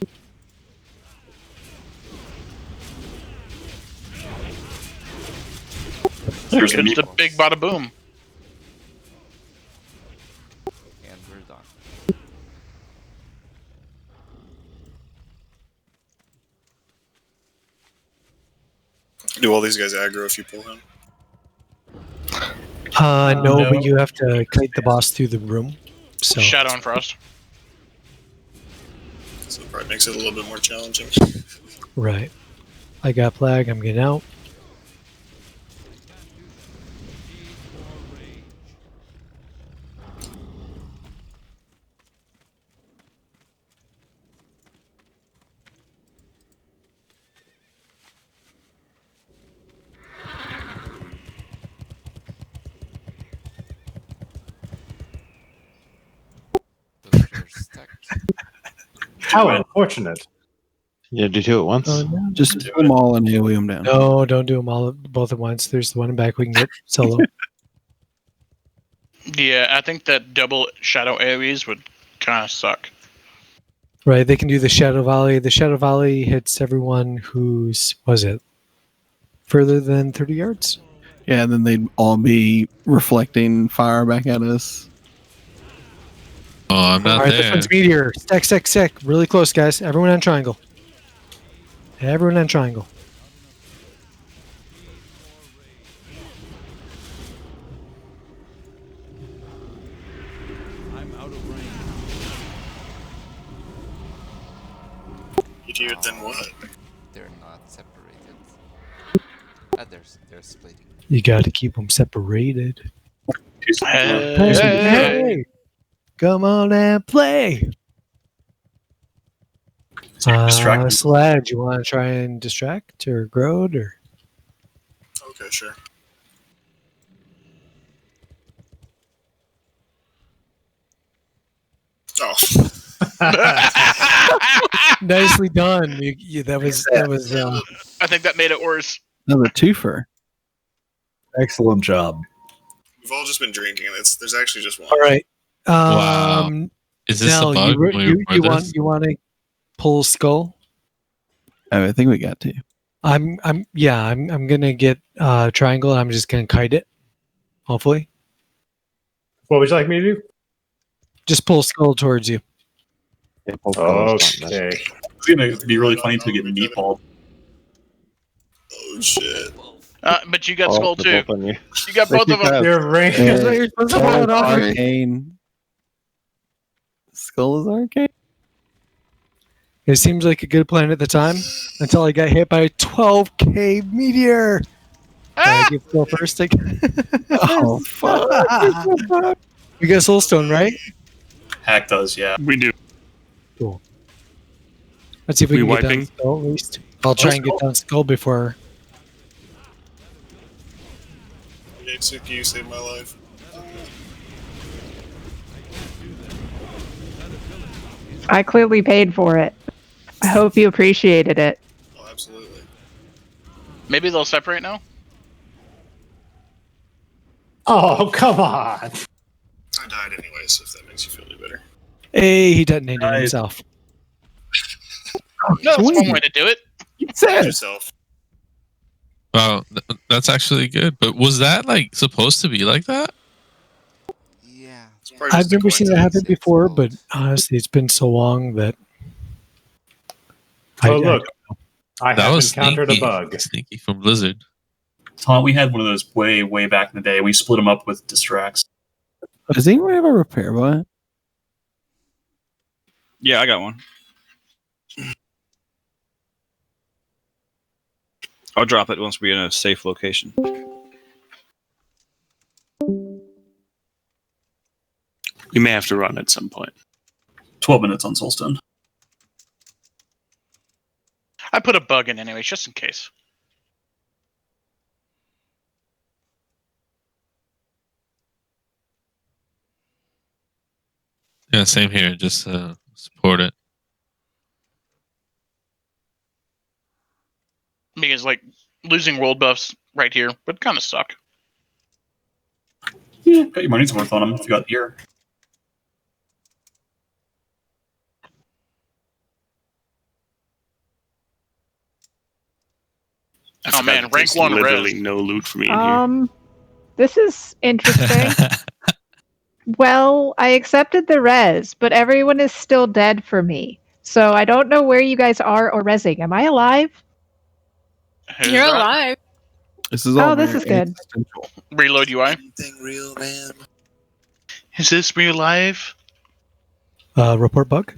There's the It's the meatballs. big bada boom. And we're done. Do all these guys aggro if you pull him? No, but you have to kite the boss through the room. So Shadow and Frost. So it probably makes it a little bit more challenging. right. I got Plague. I'm getting out. How unfortunate. Yeah, do two at once. Oh, no. Just pull them all and AoE them down. No, don't do them all both at once. There's the one in back we can get solo. Yeah, I think that double Shadow AoEs would kind of suck. Right, they can do the Shadow Volley. The Shadow Volley hits everyone who's, was it, further than 30 yards? Yeah, and then they'd all be reflecting fire back at us. Oh, I'm not All right, this there. one's Meteor. Stack. Really close, guys. Everyone on triangle. Everyone on triangle. I'm out of range. Idiot, then what? They're not separated. They're splitting. You got to keep them separated. Hey. Come on and play. Distract. Slad, you want to try and distract or Grode or? Okay, sure. Oh. Nicely done. That was. I think that made it worse. Another twofer. Excellent job. We've all just been drinking. There's actually just one. All right. Wow. Is this Nell, a bug? you want to pull skull? Oh, I think we got to. I'm gonna get triangle. And I'm just gonna kite it. Hopefully, What would you like me to do? just pull skull towards you. Okay. It's gonna be really funny to get meatballed. Oh shit. But you got Skull they're too. both on you. You got both of them. Your range. You're supposed to pull it off. Arcane. Skull is arcane. It seems like a good plan at the time until I got hit by a 12k meteor. I give Skull first. Oh fuck! We got Soulstone, right? Hack does, yeah. We do. Cool. Let's see if we can get wiping? down Skull at least. I'll try and get down Skull before. Yatsuki, you saved my life. I clearly paid for it. I hope you appreciated it. Oh, absolutely. Maybe they'll separate now. Oh, come on. I died anyway, so if that makes you feel any better. Hey, he detonated himself. No, that's one way to do it. Save yourself. Wow, that's actually good. But was that like supposed to be like that? Yeah. I've never seen that happen before, but honestly, it's been so long that. Oh, look. I That have was encountered sneaky. a bug. Sneaky from Blizzard. Tom, we had one of those way back in the day. We split them up with distracts. Does anyone have a repair bot? Yeah, I got one. I'll drop it once we're in a safe location. We may have to run at some point. 12 minutes on Soulstone. I put a bug in anyways, just in case. Yeah, same here. Just support it. Because like losing world buffs right here would kind of suck. Yeah, got your money's worth on them if you got the ear. Oh man, rank 1 literally res. no loot for me in here. This is interesting. Well, I accepted the res, but everyone is still dead for me. So I don't know where you guys are or resing. Am I alive? You're alive. This is all Oh, this very is good. existential. Reload UI. Anything real, man? Is this real life? Report bug.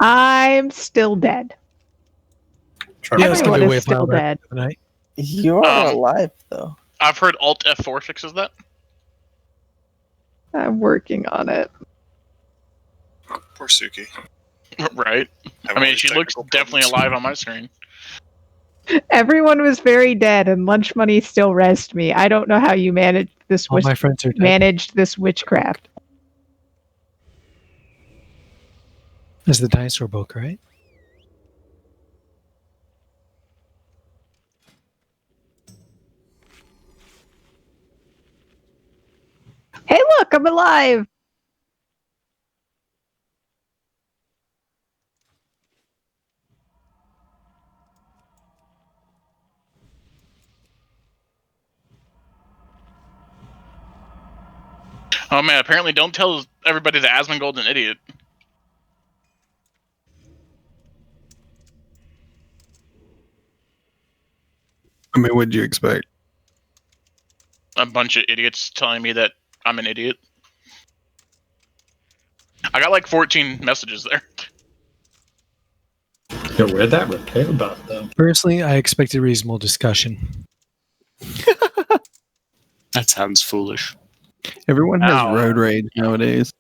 I'm still dead. Yeah, it's gonna Everyone be is way still piled up dead. tonight. You are alive, though. I've heard Alt F4 fixes that. I'm working on it. Poor Suki. Right. I mean, she looks definitely alive on my screen. Everyone was very dead, and Lunch Money still resed me. I don't know how you managed this. All my friends are dead. Managed this witchcraft. That's the dinosaur book, right? Hey, look, I'm alive. Oh man, apparently don't tell everybody that Asmongold's an idiot. I mean, what'd you expect? A bunch of idiots telling me that I'm an idiot. I got like 14 messages there. Yo, where'd that repair bot though? Personally, I expected reasonable discussion. That sounds foolish. Everyone has Ow. road rage nowadays.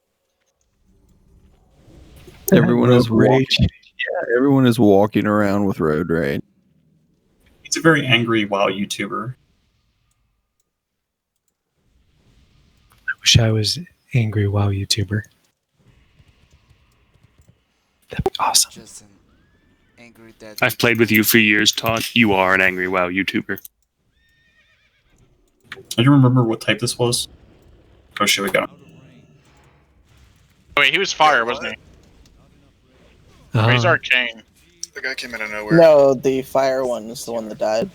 Everyone is Road walking. rage. Yeah, everyone is walking around with road rage. He's a very angry WoW YouTuber. I wish I was angry WoW YouTuber. That'd be awesome. Just an angry dead. I've played with you for years, Todd. You are an angry WoW YouTuber. I don't remember what type this was. Oh shit, we got him. Oh, wait, he was fire, wasn't he? Or he's arcane. The guy came out of nowhere. No, the fire one is the one that died.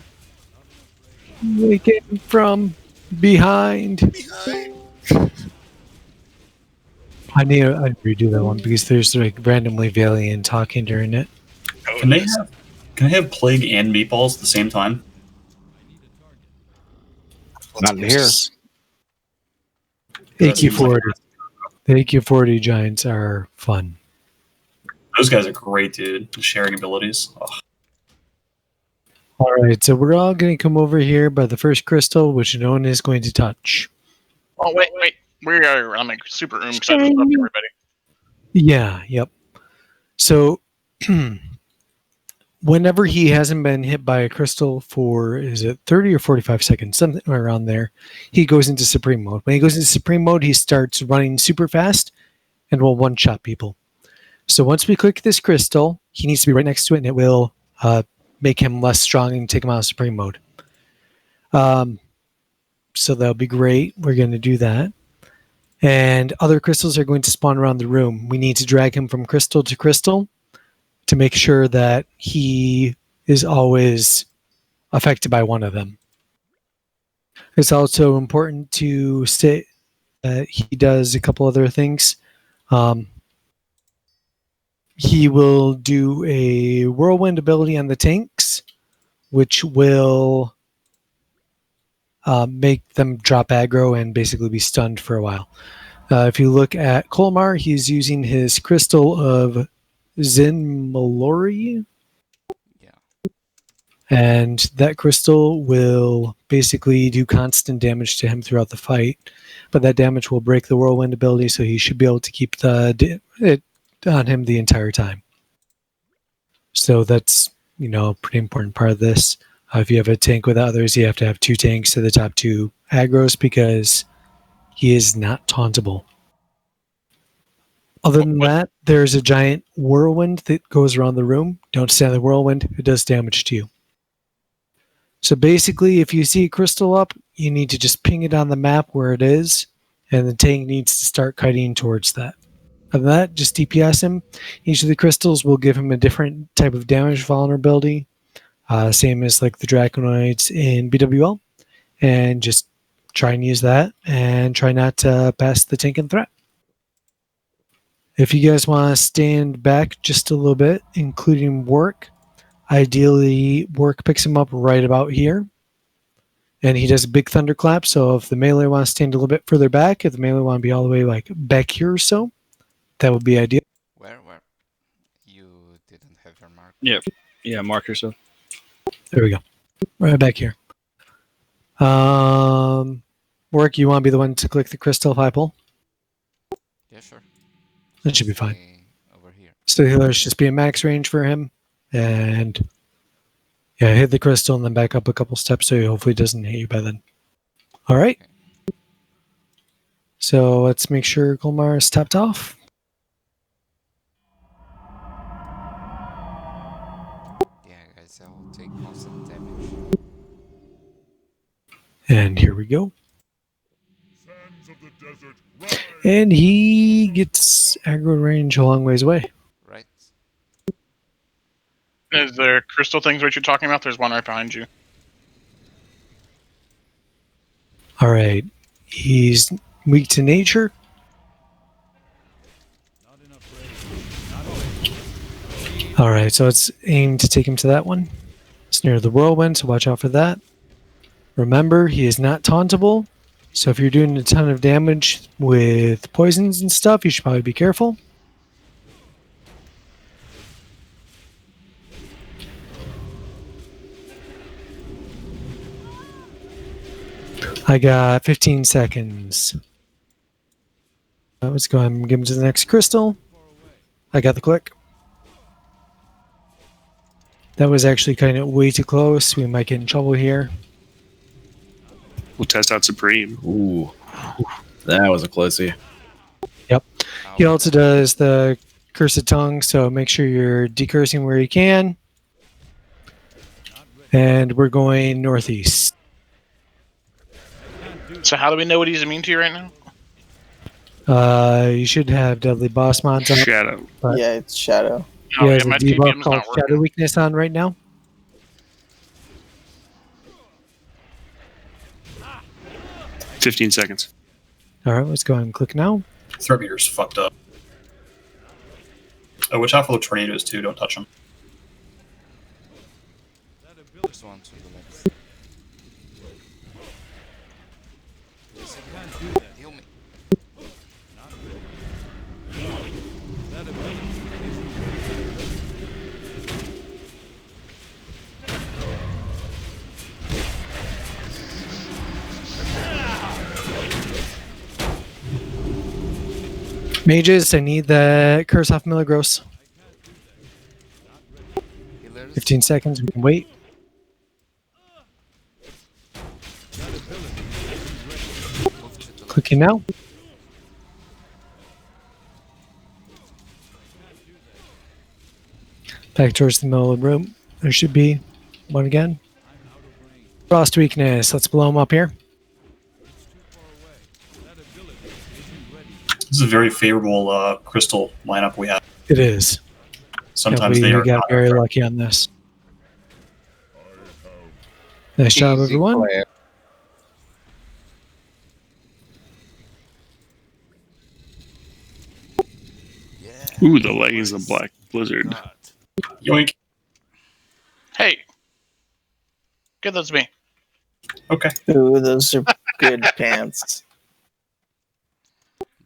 We came from behind. I need to redo that one because there's like randomly Valiant talking during it. Can they have plague and meatballs at the same time? Not in here. AQ40. The AQ40 giants are fun. Those guys are great, dude. The sharing abilities. Oh. All right, so we're all going to come over here by the first crystal, which no one is going to touch. Oh wait. I'm like super because I just left everybody. Yeah, yep. So whenever he hasn't been hit by a crystal for, is it 30 or 45 seconds, something around there, he goes into Supreme Mode. When he goes into Supreme Mode, he starts running super fast and will one-shot people. So once we click this crystal, he needs to be right next to it, and it will make him less strong and take him out of Supreme Mode. So that'll be great. We're going to do that. And other crystals are going to spawn around the room. We need to drag him from crystal to crystal to make sure that he is always affected by one of them. It's also important to say that he does a couple other things. He will do a whirlwind ability on the tanks, which will make them drop aggro and basically be stunned for a while. If you look at KOLMAR, he's using his crystal of Zin Malori. And that crystal will basically do constant damage to him throughout the fight. But that damage will break the whirlwind ability, so he should be able to keep it on him the entire time. So that's, a pretty important part of this. If you have a tank with others, you have to have 2 tanks to the top 2 aggros because he is not tauntable. Other than that, there's a giant whirlwind that goes around the room. Don't stand in the whirlwind. It does damage to you. So basically, if you see a crystal up, you need to just ping it on the map where it is, and the tank needs to start cutting towards that. Other than that, just DPS him. Each of the crystals will give him a different type of damage vulnerability, same as like the Draconoids in BWL, and just try and use that, and try not to pass the tank and threat. If you guys want to stand back just a little bit, including work, ideally work picks him up right about here. And he does a big thunderclap, so if the melee wants to stand a little bit further back, if the melee want to be all the way like back here or so, that would be ideal. Where? You didn't have your mark. Yeah, mark yourself. There we go. Right back here. Work, you want to be the one to click the crystal if I pull? Yeah, sure. That should be fine. Over here. So healers just be a max range for him. And yeah, hit the crystal and then back up a couple steps so he hopefully doesn't hit you by then. All right. So let's make sure Kolmar is tapped off. Yeah, guys, I'll take constant damage. And here we go. And he gets aggro range a long ways away. Right. Is there crystal things what you're talking about? There's one right behind you. All right. He's weak to nature. All right, so it's aimed to take him to that one. It's near the whirlwind, so watch out for that. Remember, he is not tauntable, so if you're doing a ton of damage with poisons and stuff, you should probably be careful. I got 15 seconds. Let's go ahead and give him to the next crystal. I got the click. That was actually kind of way too close. We might get in trouble here. We'll test out Supreme. Ooh, that was a closey. Yep. He also does the Cursed Tongue, so make sure you're decursing where you can. And we're going northeast. So how do we know what he's immune to right now? You should have Deadly Boss mods up. Shadow. Yeah, it's Shadow. He has a my debuff TPM's called not working. Shadow Weakness on right now. 15 seconds. All right, let's go ahead and click now. Threat meter's fucked up. Oh, watch out for the tornadoes too. Don't touch them. There's one to the left. Heal me. Mages, I need the Curse off Milligros. 15 seconds, we can wait. Clicking now. Back towards the middle of the room. There should be one again. Frost weakness. Let's blow him up here. This is a very favorable crystal lineup we have. It is. Sometimes we they are got not very lucky on this. Nice job, everyone. Ooh, the leggings of Black Blizzard. Yoink. Hey. Give those to me. Okay. Ooh, those are good pants.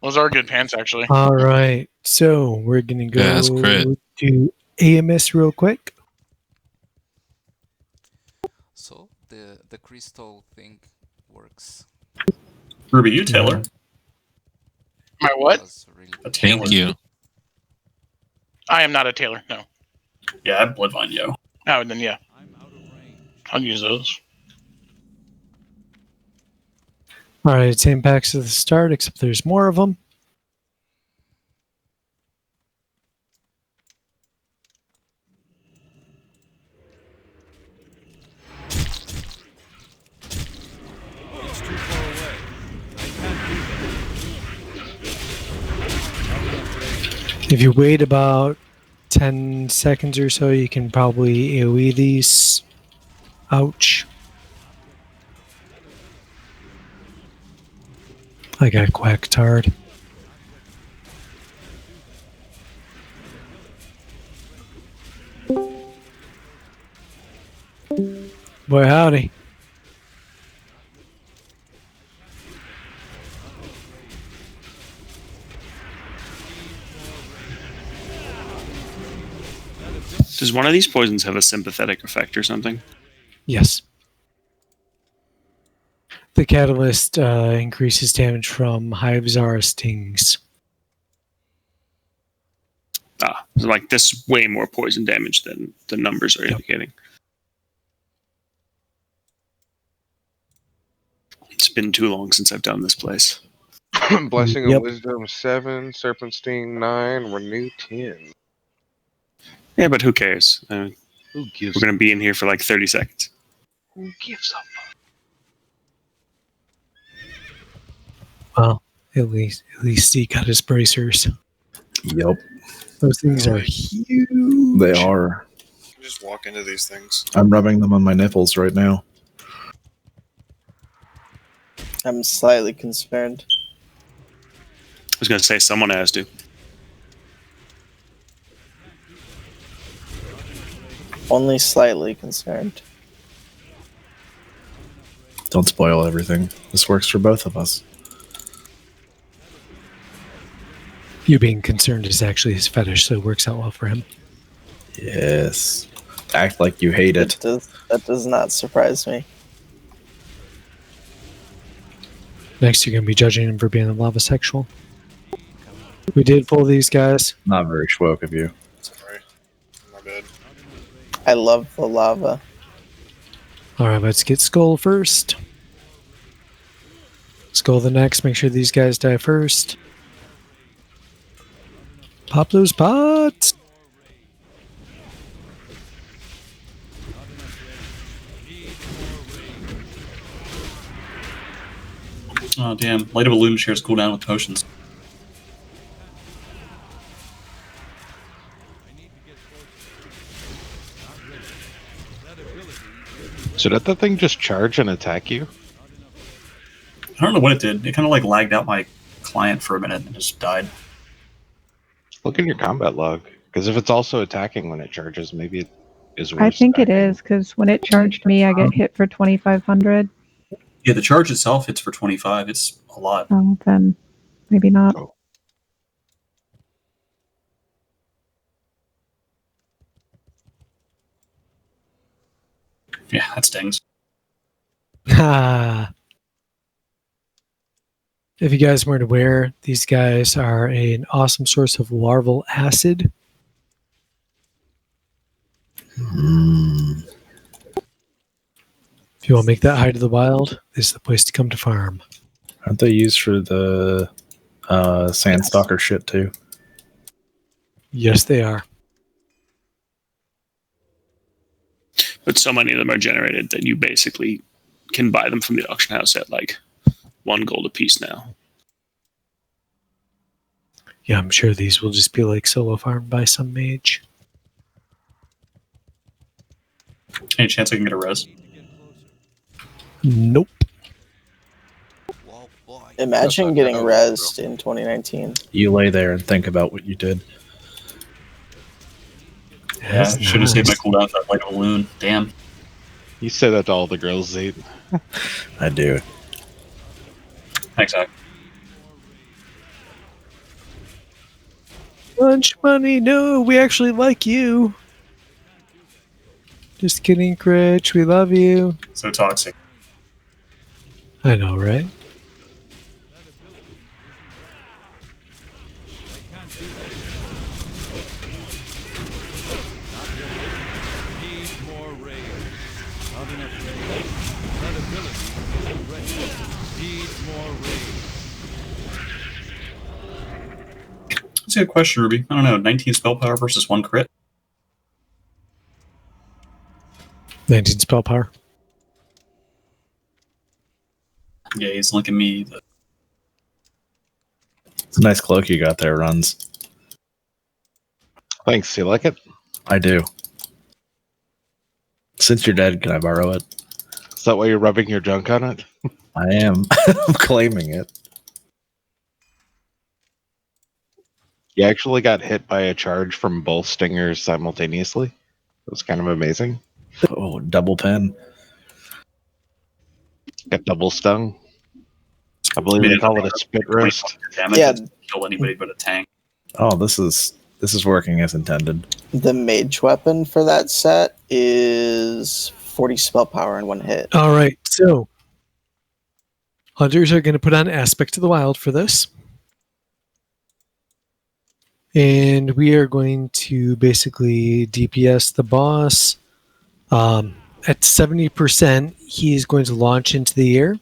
Those are good pants, actually. All right. So we're going to go Yeah, that's great. to AMS real quick. So the crystal thing works. Ruby, you Taylor. My what? A Taylor. Thank you. I am not a tailor, no. Yeah, I Bloodvine, yo. Oh, then yeah. I'll use those. All right, same packs at the start, except there's more of them. It's too far away. I can't do that. If you wait about 10 seconds or so, you can probably AoE these. Ouch. I got quack tard. Boy, howdy. Does one of these poisons have a sympathetic effect or something? Yes. The catalyst increases damage from Hive-Zara stings. So like this is way more poison damage than the numbers are indicating. It's been too long since I've done this place. Blessing Yep. of Wisdom 7, Serpent Sting 9, Renew 10. Yeah, but who cares? Who gives We're going to be in here for like 30 seconds. Who gives up? Well, at least he got his bracers. Yep. Those things are huge. They are. You can just walk into these things. I'm rubbing them on my nipples right now. I'm slightly concerned. I was going to say someone has to. Only slightly concerned. Don't spoil everything. This works for both of us. You being concerned is actually his fetish, so it works out well for him. Yes. Act like you hate it. That does not surprise me. Next, you're going to be judging him for being a lava sexual. We did pull these guys. Not very schwoke of you. Sorry. My bad. I love the lava. All right, let's get Skull first. Skull the next. Make sure these guys die first. Pop those pots. Oh, damn. Light of Illusion shares cooldown with potions. So did that thing just charge and attack you? I don't know what it did. It kind of like lagged out my client for a minute and just died. Look in your combat log, because if it's also attacking when it charges, maybe it is worse. I think it is, because when it charged me, I get hit for 2,500. Yeah, the charge itself hits for 25. It's a lot. Oh, then maybe not. Oh. Yeah, that stings. Ha! If you guys weren't aware, these guys are an awesome source of larval acid. If you want to make that hide of the wild, this is the place to come to farm. Aren't they used for the Sandstalker shit too? Yes, they are. But so many of them are generated that you basically can buy them from the auction house at like 1 gold a piece now. Yeah, I'm sure these will just be like solo farmed by some mage. Any chance I can get a res? Nope. Imagine getting rezzed in 2019. You lay there and think about what you did. Yeah, I should have saved my cooldown for that Light of Illusion. Damn. You say that to all the girls, Zeke. I do. Thanks, Zach. Lunch money? No, we actually like you. Just kidding, Critch. We love you. So toxic. I know, right? Need more rage. Not enough That's a good question, Ruby. I don't know. 19 spell power versus 1 crit. 19 spell power. Yeah, he's linking me. It's a nice cloak you got there, Runs. Thanks. You like it? I do. Since you're dead, can I borrow it? Is that why you're rubbing your junk on it? I am. I'm claiming it. You actually got hit by a charge from both stingers simultaneously. It was kind of amazing. Oh, double pen. Got double stung. I believe they call it a spit roast. Damage doesn't kill anybody but a tank. Oh, this is working as intended. The mage weapon for that set is 40 spell power in 1 hit. All right, so hunters are going to put on Aspect of the Wild for this. And we are going to basically DPS the boss. At 70%, he's going to launch into the air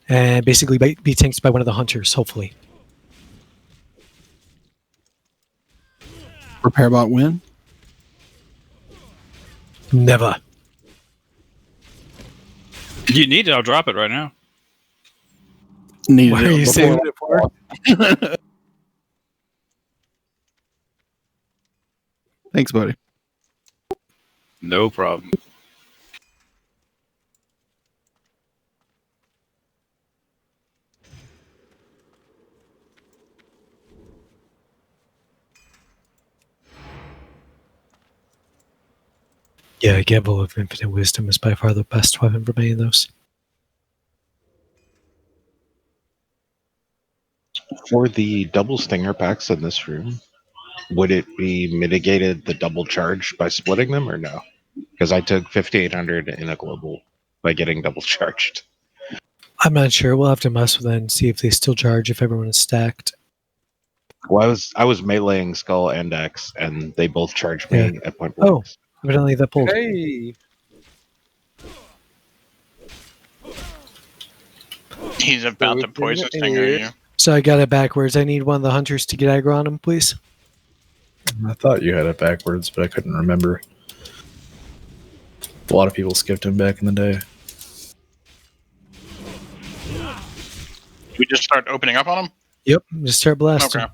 and basically be tanked by one of the hunters, hopefully. Repair bot win? Never. You need it. I'll drop it right now. Needed Why are you saving it for? Thanks, buddy. No problem. Yeah, Gamble of Infinite Wisdom is by far the best weapon for many of those. For the double stinger packs in this room, would it be mitigated the double charge by splitting them or no? Because I took 5,800 in a global by getting double charged. I'm not sure. We'll have to mess with that and see if they still charge if everyone is stacked. Well, I was meleeing Skull and X, and they both charged me at point blank. Oh, evidently that pulled. Hey. He's about to poison stinger you. So I got it backwards. I need one of the hunters to get aggro on him, please. I thought you had it backwards, but I couldn't remember. A lot of people skipped him back in the day. Should we just start opening up on him? Yep, just start blasting. Okay.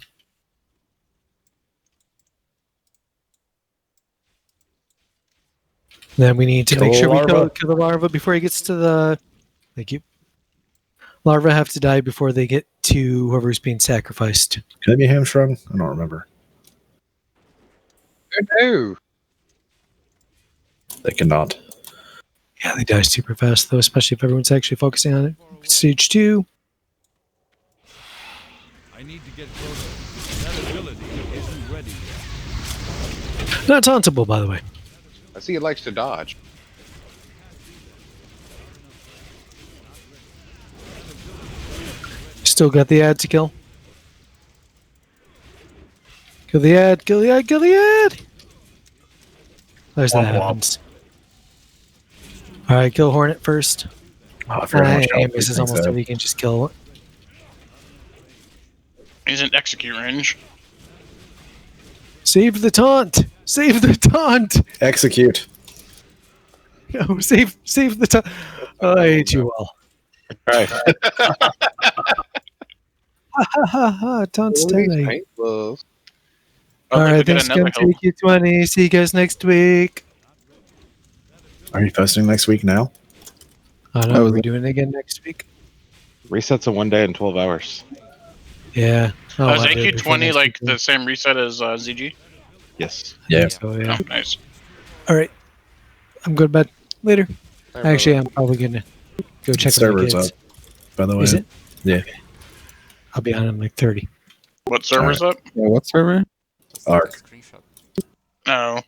Then we need to Kill make sure we larva. kill the larva before he gets to the... Thank you. Larva have to die before they get to whoever's being sacrificed. Can they be hamstrung? I don't remember. No. They cannot. Yeah, they die super fast, though, especially if everyone's actually focusing on it. Stage 2. I need to get closer. That ability isn't ready yet. Not tauntable, by the way. I see it likes to dodge. Still got the ad to kill. Kill the ad, kill the ad, kill the ad! There's that happens. Alright, kill Hornet first. Oh, I forgot how much health This these is things almost have. if you can just kill it. He's in execute range. Save the taunt! Save the taunt! Execute. No, save the taunt. Oh, I hate you all. Alright. Ha ha ha ha, taunt's tonight. Paint gloves. Alright, thanks again, AQ20. See you guys next week. Are you posting next week now? Oh no, we're doing it again next week. Resets in 1 day and 12 hours. Yeah. Oh, is I'll do it before AQ20 next like week. the same reset as ZG? Yes. Yeah. So, yeah. Oh, nice. Alright. I'm going to bed later. Hey, Actually, brother. I'm probably going to go check on my Server's kids. up, by the way. Is it? Yeah. I'll be on in like 30. What server's up? Yeah, what server? Arc. Screenshot. Oh.